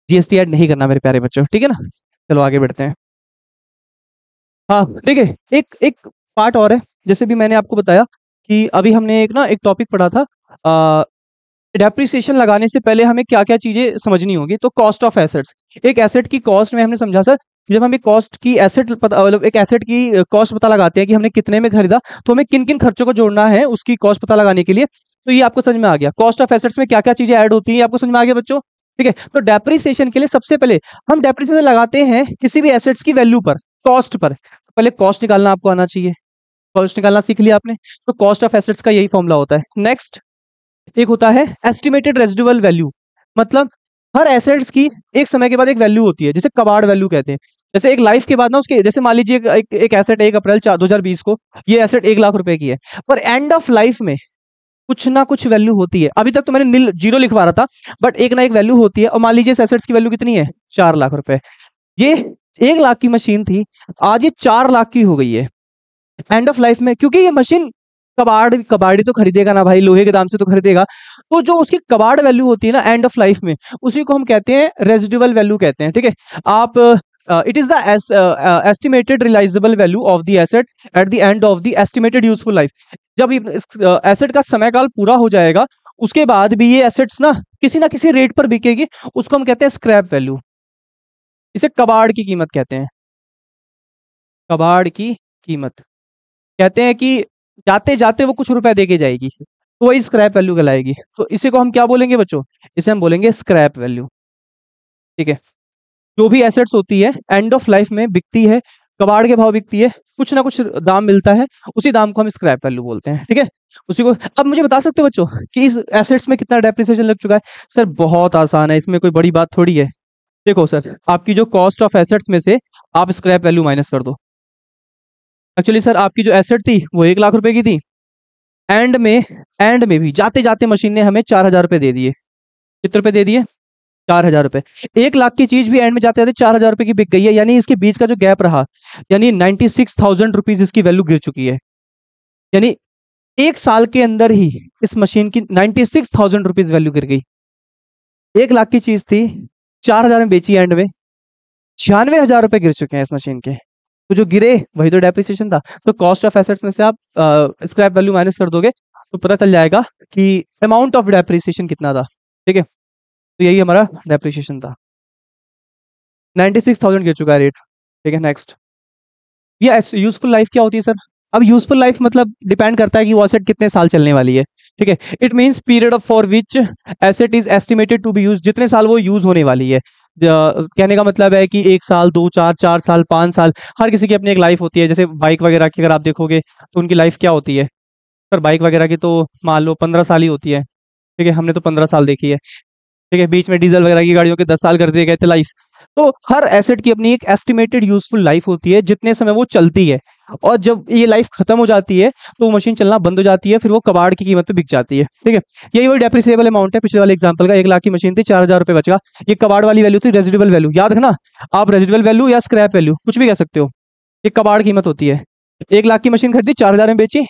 जीएसटी ऐड नहीं करना मेरे प्यारे बच्चों। ठीक है ना, चलो आगे बढ़ते हैं। हाँ ठीक है, एक एक पार्ट और है, जैसे भी मैंने आपको बताया कि अभी हमने एक टॉपिक पढ़ा था, डेप्रिसिएशन लगाने से पहले हमें क्या क्या चीजें समझनी होगी। तो कॉस्ट ऑफ एसेट्स, एक एसेट की कॉस्ट में हमने समझा सर जब हम एक कॉस्ट की एसेट मतलब एक एसेट की कॉस्ट पता लगाते हैं कि हमने कितने में खरीदा, तो हमें किन किन खर्चों को जोड़ना है उसकी कॉस्ट पता लगाने के लिए। तो ये आपको समझ में आ गया, कॉस्ट ऑफ एसेट्स में क्या क्या चीजें ऐड होती है, आपको समझ में आ गया बच्चों। ठीक है, तो डेप्रिसिएशन के लिए सबसे पहले हम डेप्रिसिएशन लगाते हैं किसी भी एसेट्स की वैल्यू पर, कॉस्ट पर। पहले कॉस्ट निकालना आपको आना चाहिए, कॉस्ट निकालना सीख लिया आपने, तो कॉस्ट ऑफ एसेट्स का यही फॉर्मूला होता है। नेक्स्ट एक होता है एस्टिमेटेड रेजिडुअल वैल्यू, मतलब हर एसेट्स की एक समय के बाद एक वैल्यू होती है, जैसे कबाड़ वैल्यू कहते हैं। जैसे एक लाइफ के बाद ना उसके, जैसे मान लीजिए एक एसेट 1 अप्रैल 2020 को ये एसेट 1 लाख रुपए की है, पर एंड ऑफ लाइफ में कुछ ना कुछ वैल्यू होती है। अभी तक तो मैंने नील जीरो लिखवा रहा था, बट एक ना एक वैल्यू होती है। और मान लीजिए इस एसेट्स की वैल्यू कितनी है, 4 लाख रुपए। ये 1 लाख की मशीन थी, आज ये 4 लाख की हो गई है एंड ऑफ लाइफ में, क्योंकि ये मशीन कबाड़ी तो खरीदेगा ना भाई, लोहे के दाम से तो खरीदेगा। तो जो उसकी कबाड़ वैल्यू होती है ना एंड ऑफ लाइफ में, उसी को हम कहते हैं रेजिडुअल वैल्यू कहते हैं। ठीक है, आप it is the estimated realisable value of the asset at the end of the estimated useful life. जब एसेट का समय काल पूरा हो जाएगा, उसके बाद भी ये एसेट्स ना किसी रेट पर बिकेगी, उसको हम कहते हैं स्क्रैप वैल्यू। इसे कबाड़ की कीमत कहते हैं, कबाड़ की कीमत कहते हैं कि जाते जाते वो कुछ रुपए देके जाएगी, तो वही स्क्रैप वैल्यू कहलाएगी। तो इसी को हम क्या बोलेंगे बच्चों, इसे हम बोलेंगे स्क्रैप वैल्यू। ठीक है, जो भी एसेट्स होती है एंड ऑफ लाइफ में बिकती है, कबाड़ के भाव बिकती है, कुछ ना कुछ दाम मिलता है, उसी दाम को हम स्क्रैप वैल्यू बोलते हैं। ठीक है, उसी को। अब मुझे बता सकते हो बच्चों कि इस एसेट्स में कितना डेप्रिसिएशन लग चुका है? सर बहुत आसान है, इसमें कोई बड़ी बात थोड़ी है। देखो सर, आपकी जो कॉस्ट ऑफ एसेट्स में से आप स्क्रैप वैल्यू माइनस कर दो। एक्चुअली सर आपकी जो एसेट थी वो 1 लाख रुपए की थी, एंड में भी जाते जाते मशीन ने हमें 4,000 रुपए दे दिए। कितने रुपए दे दिए? 4,000 रुपए। 1 लाख की चीज भी एंड में जाते जाते 4,000 रुपए की बिक गई है, यानी इसके बीच का जो गैप रहा, यानी 96,000 रुपीज इसकी वैल्यू गिर चुकी है। यानी 1 साल के अंदर ही इस मशीन की 96,000 रुपीज वैल्यू गिर गई। 1 लाख की चीज थी, 4,000 में बेची, एंड में 96,000 रुपए गिर चुके हैं इस मशीन के। तो जो गिरे वही तो डेप्रिसिएशन था। तो कॉस्ट ऑफ एसेट्स में से आप स्क्रैप वैल्यू माइनस कर दोगे तो पता चल जाएगा कि अमाउंट ऑफ डेप्रिसिएशन कितना था। ठीक है, तो यही हमारा डेप्रिसिएशन था, 96,000 गिर चुका है रेट। ठीक है, नेक्स्ट। ये यूजफुल लाइफ क्या होती है सर? अब यूजफुल लाइफ मतलब डिपेंड करता है कि वो एसेट कितने साल चलने वाली है। ठीक है, it means period of for which asset is estimated to be use, जितने साल वो यूज होने वाली है। कहने का मतलब है कि 1 साल, 2, 4, 4 साल, 5 साल, हर किसी की अपनी एक लाइफ होती है। जैसे बाइक वगैरह की अगर आप देखोगे तो उनकी लाइफ क्या होती है, पर बाइक वगैरह की तो मान लो 15 साल ही होती है। ठीक है, हमने तो 15 साल देखी है। ठीक है, बीच में डीजल वगैरह की गाड़ियों के 10 साल कर दिए गए थे लाइफ। तो हर एसेट की अपनी एक एस्टिमेटेड यूजफुल लाइफ होती है, जितने समय वो चलती है। और जब ये लाइफ खत्म हो जाती है तो वो मशीन चलना बंद हो जाती है, फिर वो कबाड़ की कीमत पे बिक जाती है। ठीक है, यही वही डेप्रिसिएबल अमाउंट है। पिछले वाले एग्जांपल का 1 लाख की मशीन थी, 4,000 रुपए बचेगा। ये कबाड़ वाली वैल्यू थी, रेजिडुअल वैल्यू। याद रखना, आप रेजिडुअल वैल्यू या स्क्रैप वैल्यू कुछ भी कह सकते हो। ये कबाड़ कीमत होती है। 1 लाख की मशीन खरीदी, 4,000 में बेची,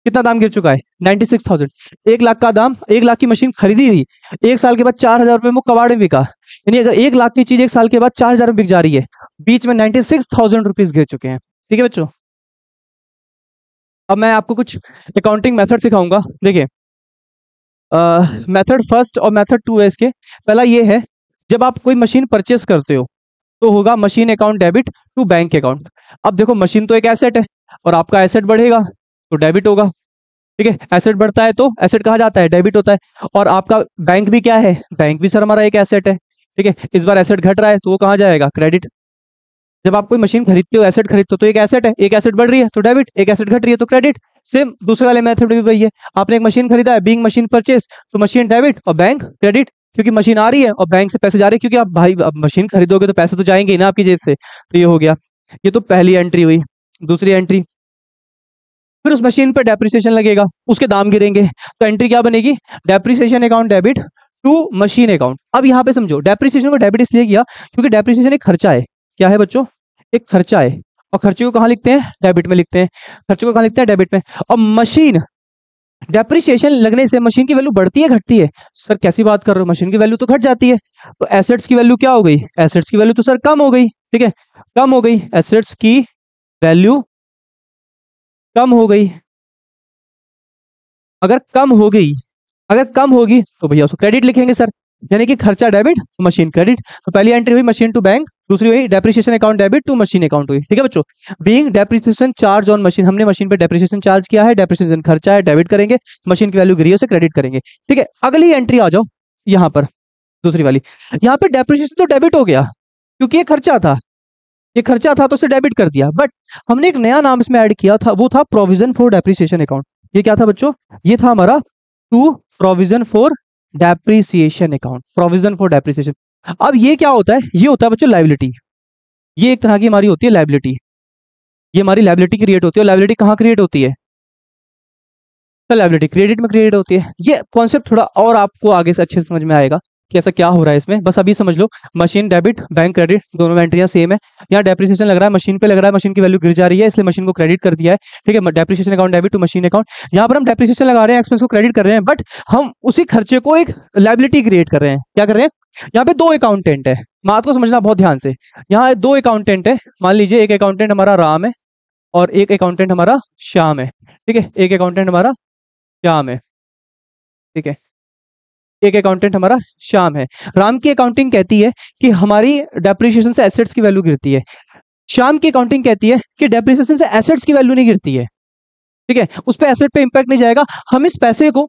कितना दाम गिर चुका है? 96,000। 1 लाख का दाम, 1 लाख की मशीन खरीदी थी, 1 साल के बाद 4,000 रुपए में कबाड़ में बिका। यानी अगर 1 लाख की चीज 1 साल के बाद 4,000 में बिक जा रही है, बीच में 96,000 रुपीज गिर चुके हैं। ठीक है बच्चों, अब मैं आपको कुछ अकाउंटिंग मेथड सिखाऊंगा। देखिए, मेथड फर्स्ट और मेथड टू है इसके। पहला ये है, जब आप कोई मशीन परचेस करते हो तो होगा machine account debit to bank account. अब देखो, मशीन तो एक एसेट है और आपका एसेट बढ़ेगा तो डेबिट होगा। ठीक है, एसेट बढ़ता है तो एसेट कहा जाता है, डेबिट होता है। और आपका बैंक भी क्या है? बैंक भी सर हमारा एक एसेट है। ठीक है, इस बार एसेट घट रहा है तो वो कहाँ जाएगा? क्रेडिट। जब आप कोई मशीन खरीदते हो, एसेट खरीदते हो, तो एक एसेट है, एक एसेट बढ़ रही है तो डेबिट, एक एसेट घट रही है तो क्रेडिट। सेम दूसरे वाले मेथड भी वही है। आपने एक मशीन खरीदा है, बीइंग मशीन परचेस, तो मशीन डेबिट और बैंक क्रेडिट, क्योंकि मशीन आ रही है और बैंक से पैसे जा रहे हैं, क्योंकि आप भाई अब मशीन खरीदोगे तो पैसे तो जाएंगे ही ना आपकी जेब से। तो ये हो गया, ये तो पहली एंट्री हुई। दूसरी एंट्री, फिर उस मशीन पर डेप्रिसिएशन लगेगा, उसके दाम गिरेंगे, तो एंट्री क्या बनेगी? Depreciation account debit to machine account. अब यहाँ पे समझो, डेप्रिसिएशन को डेबिट इसलिए किया क्योंकि डेप्रिसिएशन एक खर्चा है। क्या है बच्चों? एक खर्चा है। और खर्चे को कहाँ लिखते हैं? डेबिट में लिखते हैं। खर्चे को कहाँ लिखते हैं? डेबिट में। और मशीन, डेप्रिसिएशन लगने से मशीन की वैल्यू बढ़ती है घटती है? सर कैसी बात कर रहे हो, मशीन की वैल्यू तो घट जाती है। तो एसेट्स की वैल्यू क्या हो गई? एसेट्स की वैल्यू तो सर कम हो गई। ठीक है, कम हो गई, एसेट्स की वैल्यू कम हो गई। अगर कम हो गई, अगर कम होगी तो भैया उसको क्रेडिट लिखेंगे सर। यानी कि खर्चा डेबिट, मशीन क्रेडिट। तो पहली एंट्री हुई मशीन टू बैंक, दूसरी हुई depreciation account debit to machine account हुई। ठीक है बच्चों, being depreciation charge on machine, हमने मशीन पे डेप्रिसिएशन चार्ज किया है, डेप्रिसिएशन खर्चा है, डेबिट करेंगे, मशीन की वैल्यू गिरी है उसे क्रेडिट करेंगे। ठीक है, अगली एंट्री आ जाओ यहाँ पर, दूसरी वाली। यहाँ पे डेप्रिसिएशन तो डेबिट हो गया क्योंकि ये खर्चा था, ये खर्चा था तो उसे डेबिट कर दिया, बट हमने एक नया नाम इसमें ऐड किया था, वो था प्रोविजन फॉर डेप्रिसिएशन अकाउंट। ये क्या था बच्चों, ये था हमारा to provision for depreciation account, provision for depreciation. अब ये क्या होता है, ये होता है बच्चों लायबिलिटी, ये एक तरह की हमारी होती है लायबिलिटी, ये हमारी लायबिलिटी क्रिएट होती है। लायबिलिटी कहाँ क्रिएट होती है, तो लायबिलिटी क्रेडिट में क्रिएट होती है। ये कॉन्सेप्ट थोड़ा और आपको आगे से अच्छे से समझ में आएगा कि ऐसा क्या हो रहा है इसमें, बस अभी समझ लो। मशीन डेबिट, बैंक क्रेडिट, दोनों में एंट्रियां सेम है। यहाँ डेप्रिसिएशन लग रहा है, मशीन पे लग रहा है, मशीन की वैल्यू गिर जा रही है इसलिए मशीन को क्रेडिट कर दिया है। ठीक है, depreciation account debit to machine account. यहाँ पर हम डेप्रिसिएशन लगा रहे हैं, एक्सपेंस को क्रेडिट कर रहे हैं, बट हम उसी खर्चे को एक लायबिलिटी क्रिएट कर रहे हैं। क्या कर रहे हैं, यहाँ पे दो अकाउंटेंट है, बात को समझना बहुत ध्यान से। यहाँ दो अकाउंटेंट है, मान लीजिए एक अकाउंटेंट हमारा राम है और एक अकाउंटेंट हमारा श्याम है। ठीक है, एक अकाउंटेंट हमारा श्याम है। ठीक है, एक अकाउंटेंट हमारा श्याम है। राम की अकाउंटिंग कहती है कि हमारी डेप्रिसिएशन से एसेट्स की वैल्यू गिरती है, श्याम की अकाउंटिंग कहती है कि डेप्रिसिएशन से एसेट्स की वैल्यू नहीं गिरती है। ठीक है, उस पे एसेट पे इंपैक्ट नहीं जाएगा, हम इस पैसे को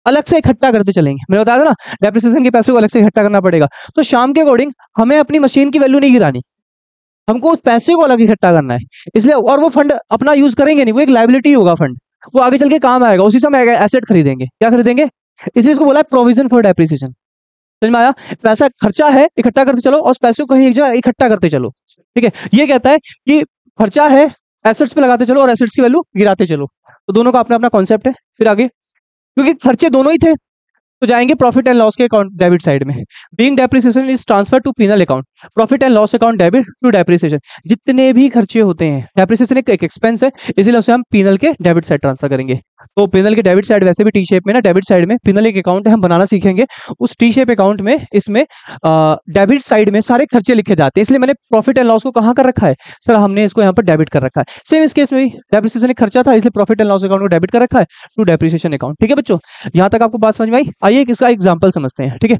अलग से इकट्ठा करते चलेंगे। मैंने बताया था ना, डेप्रिसिएशन के पैसे को अलग से इकट्ठा करना पड़ेगा। तो श्याम के अकॉर्डिंग हमें अपनी मशीन की वैल्यू नहीं गिरानी, हमको उस पैसे को अलग इकट्ठा करना है इसलिए, और वो फंड अपना यूज करेंगे नहीं, वो एक लायबिलिटी होगा फंड, वो आगे चल के काम आएगा, उसी से हम एसेट खरीदेंगे। क्या खरीदेंगे, इसलिए इसको बोला है प्रोविजन फॉर डेप्रिसिएशन। समझ में आया, पैसा खर्चा है इकट्ठा करते चलो और उस पैसे को कहीं एक जगह इकट्ठा करते चलो। ठीक है, ये कहता है कि खर्चा है एसेट्स पे लगाते चलो और एसेट्स की वैल्यू गिराते चलो। तो दोनों का अपना अपना कॉन्सेप्ट है। फिर आगे, क्योंकि खर्चे दोनों ही थे तो जाएंगे प्रॉफिट एंड लॉस के अकाउंट डेबिट साइड में। Being depreciation is transfer to penal account, profit and loss account debit to depreciation. जितने भी खर्चे होते हैं, डेप्रिसिएशन एक एक्सपेंस है इसलिए उसे हम पीनल के डेबिट साइड ट्रांसफर करेंगे। तो पीनल के डेबिट साइड वैसे भी टी शेप में ना, डेबिट साइड में पीनल एक अकाउंट है, हम बनाना सीखेंगे। उस टी शेप अकाउंट में इसमें डेबिट साइड में सारे खर्चे लिखे जाते हैं, इसलिए मैंने प्रॉफिट एंड लॉस को कहाँ कर रखा है सर, हमने इसको यहाँ पर डेबिट कर रखा है। सेम इस केस में डेप्रिसिएशन एक खर्चा था इसलिए प्रॉफिट एंड लॉस अकाउंट को डेबिट कर रखा है टू डेप्रिसिएशन अकाउंट। ठीक है बच्चों, यहाँ तक आपको बात समझ में आई। आइए इसका एग्जाम्पल समझते हैं। ठीक है,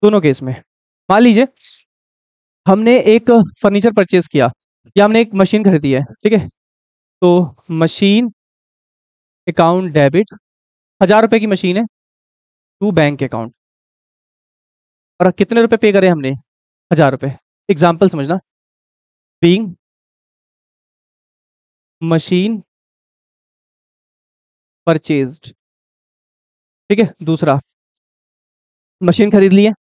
दोनों केस में मान लीजिए हमने एक फर्नीचर परचेज किया या हमने एक मशीन खरीदी है। ठीक है, तो मशीन अकाउंट डेबिट, 1000 रुपए की मशीन है, टू बैंक अकाउंट, और कितने रुपए पे करे हमने, 1000 रुपए। एग्जाम्पल समझना, बीइंग मशीन परचेज्ड। ठीक है, दूसरा मशीन खरीद ली है,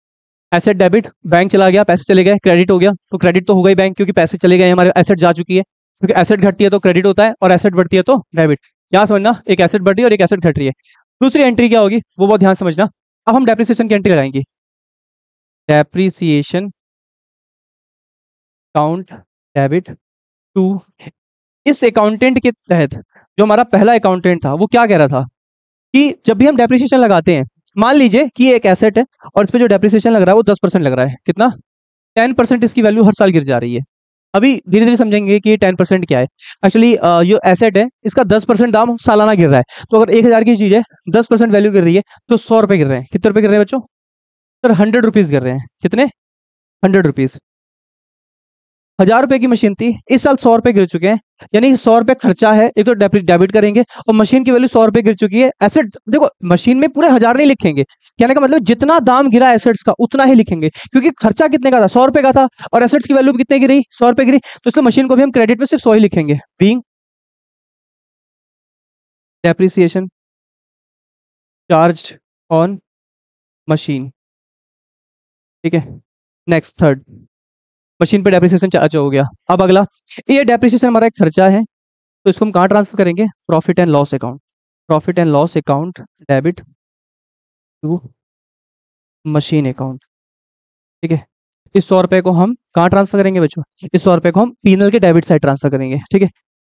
एसेट डेबिट, बैंक चला गया, पैसे चले गए, क्रेडिट हो गया। तो क्रेडिट तो होगा ही बैंक, क्योंकि पैसे चले गए हमारे, एसेट जा चुकी है। क्योंकि एसेट घटती है तो क्रेडिट होता है और एसेट बढ़ती है तो डेबिट। यहाँ समझना, एक एसेट बढ़ रही है और एक एसेट घट रही है। दूसरी एंट्री क्या होगी वो बहुत ध्यान समझना। अब हम डेप्रिसिएशन की एंट्री लगाएंगे, डेप्रिसिएशन अकाउंट डेबिट टू। इस अकाउंटेंट के तहत जो हमारा पहला अकाउंटेंट था वो क्या कह रहा था कि जब भी हम डेप्रिसिएशन लगाते हैं, मान लीजिए कि एक एसेट है और इस पे जो डेप्रिसिएशन लग रहा है वो 10% लग रहा है। कितना, 10% इसकी वैल्यू हर साल गिर जा रही है। अभी धीरे धीरे समझेंगे कि ये 10% क्या है। एक्चुअली जो एसेट है इसका 10% दाम सालाना गिर रहा है। तो अगर 1000 की चीज है, 10% वैल्यू गिर रही है तो 100 रुपए गिर रहे हैं। कितने रुपए गिर रहे हैं बच्चों, सर 100 रुपीज गिर रहे हैं। कितने, 100 रुपीज। 1000 रुपए की मशीन थी, इस साल 100 रुपए गिर चुके हैं, यानी 100 रुपए खर्चा है, एक तो डेबिट करेंगे और मशीन की वैल्यू 100 रुपए गिर चुकी है। एसेट देखो, मशीन में पूरे 1000 नहीं लिखेंगे, कहने का मतलब जितना दाम गिरा एसेट्स का उतना ही लिखेंगे, क्योंकि खर्चा कितने का था, 100 रुपए का था, और एसेट्स की वैल्यू कितने गिरी, 100 रुपए गिरी, तो इसलिए मशीन को भी हम क्रेडिट में सिर्फ 100 ही लिखेंगे। Being depreciation charge on machine. ठीक है, नेक्स्ट थर्ड, मशीन पे डेप्रिसिएशन चार्ज हो गया। अब अगला, ये डेप्रिसिएशन हमारा एक खर्चा है तो इसको हम कहाँ ट्रांसफर करेंगे, profit and loss account, profit and loss account debit to machine account. ठीक है, इस 100 रुपए को हम कहाँ ट्रांसफर करेंगे बच्चों, इस 100 रुपए को हम पीनल के डेबिट साइड ट्रांसफर करेंगे। ठीक है,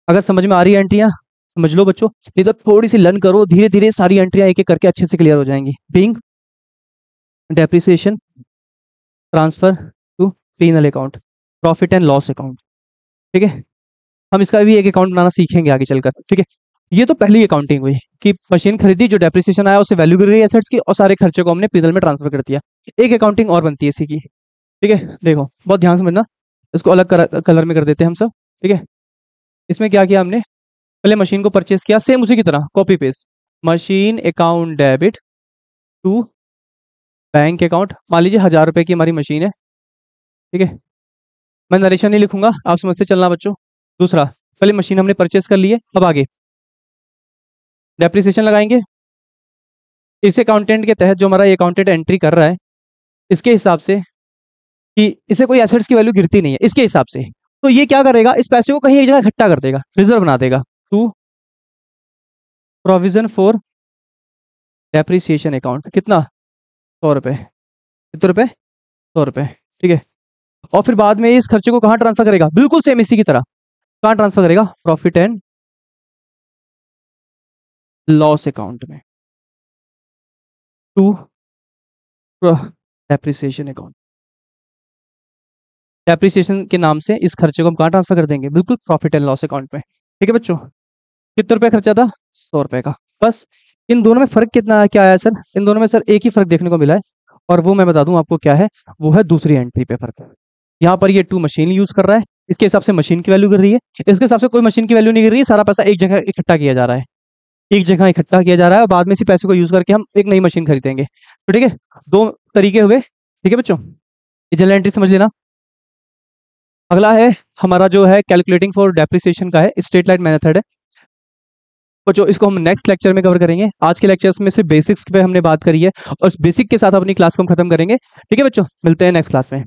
अगर समझ में आ रही है एंट्रियां समझ लो बच्चों, नहीं तो थोड़ी सी लर्न करो, धीरे धीरे सारी एंट्रियां एक एक करके अच्छे से क्लियर हो जाएंगी। Being depreciation transfer to penal account, profit and loss account. ठीक है, हम इसका भी एक अकाउंट बनाना सीखेंगे आगे चलकर। ठीक है, ये तो पहली अकाउंटिंग हुई कि मशीन खरीदी, जो डेप्रिसिएशन आया उससे वैल्यू गिर गई एसेट्स की, और सारे खर्चे को हमने पीनल में ट्रांसफर कर दिया। एक अकाउंटिंग और बनती है इसी की। ठीक है, देखो बहुत ध्यान से समझना, इसको अलग कलर में कर देते हैं हम सब। ठीक है, इसमें क्या किया हमने, पहले मशीन को परचेस किया, सेम उसी की तरह copy paste, machine account debit to bank account. मान लीजिए 1000 रुपए की हमारी मशीन है। ठीक है, मैं नरेशन नहीं लिखूंगा, आप समझते चलना बच्चों। दूसरा, पहले मशीन हमने परचेस कर ली है, अब आगे डेप्रिसिएशन लगाएंगे। इस अकाउंटेंट के तहत जो हमारा ये अकाउंटेंट एंट्री कर रहा है, इसके हिसाब से कि इसे कोई एसेट्स की वैल्यू गिरती नहीं है इसके हिसाब से, तो ये क्या करेगा, इस पैसे को कहीं एक जगह इकट्ठा कर देगा, रिजर्व बना देगा। To provision for depreciation account, कितना, 100 रुपए। कितने रुपए, 100 रुपए। ठीक है, और फिर बाद में इस खर्चे को कहाँ ट्रांसफर करेगा, बिल्कुल सेम इसी की तरह, कहाँ ट्रांसफर करेगा, प्रॉफिट एंड लॉस अकाउंट में। टू डेप्रिसिएशन अकाउंट, डेप्रिसिएशन के नाम से इस खर्चे को हम कहाँ ट्रांसफर कर देंगे, बिल्कुल प्रॉफिट एंड लॉस अकाउंट में। ठीक है बच्चों, कितने रुपए खर्चा था, 100 रुपए का। बस इन दोनों में फर्क कितना है, क्या है सर, इन दोनों में सर एक ही फर्क देखने को मिला है, और वो मैं बता दूं आपको क्या है, वो है दूसरी एंट्री पे फर्क। यहाँ पर ये टू मशीन यूज कर रहा है, इसके हिसाब से मशीन की वैल्यू गिर रही है, इसके हिसाब से कोई मशीन की वैल्यू नहीं गिर रही है, सारा पैसा एक जगह इकट्ठा किया जा रहा है, एक जगह इकट्ठा किया जा रहा है, और बाद में इसी पैसे को यूज करके हम एक नई मशीन खरीदेंगे। तो ठीक है, दो तरीके हुए। ठीक है बच्चों, ये जनरल एंट्री समझ लेना। अगला है हमारा जो है कैलकुलेटिंग फॉर डेप्रिसिएशन का है, स्ट्रेट लाइन मेथड है, और जो इसको हम नेक्स्ट लेक्चर में कवर करेंगे। आज के लेक्चर्स में सिर्फ बेसिक्स पे हमने बात करी है, और उस बेसिक के साथ अपनी क्लास को हम खत्म करेंगे। ठीक है बच्चों, मिलते हैं नेक्स्ट क्लास में।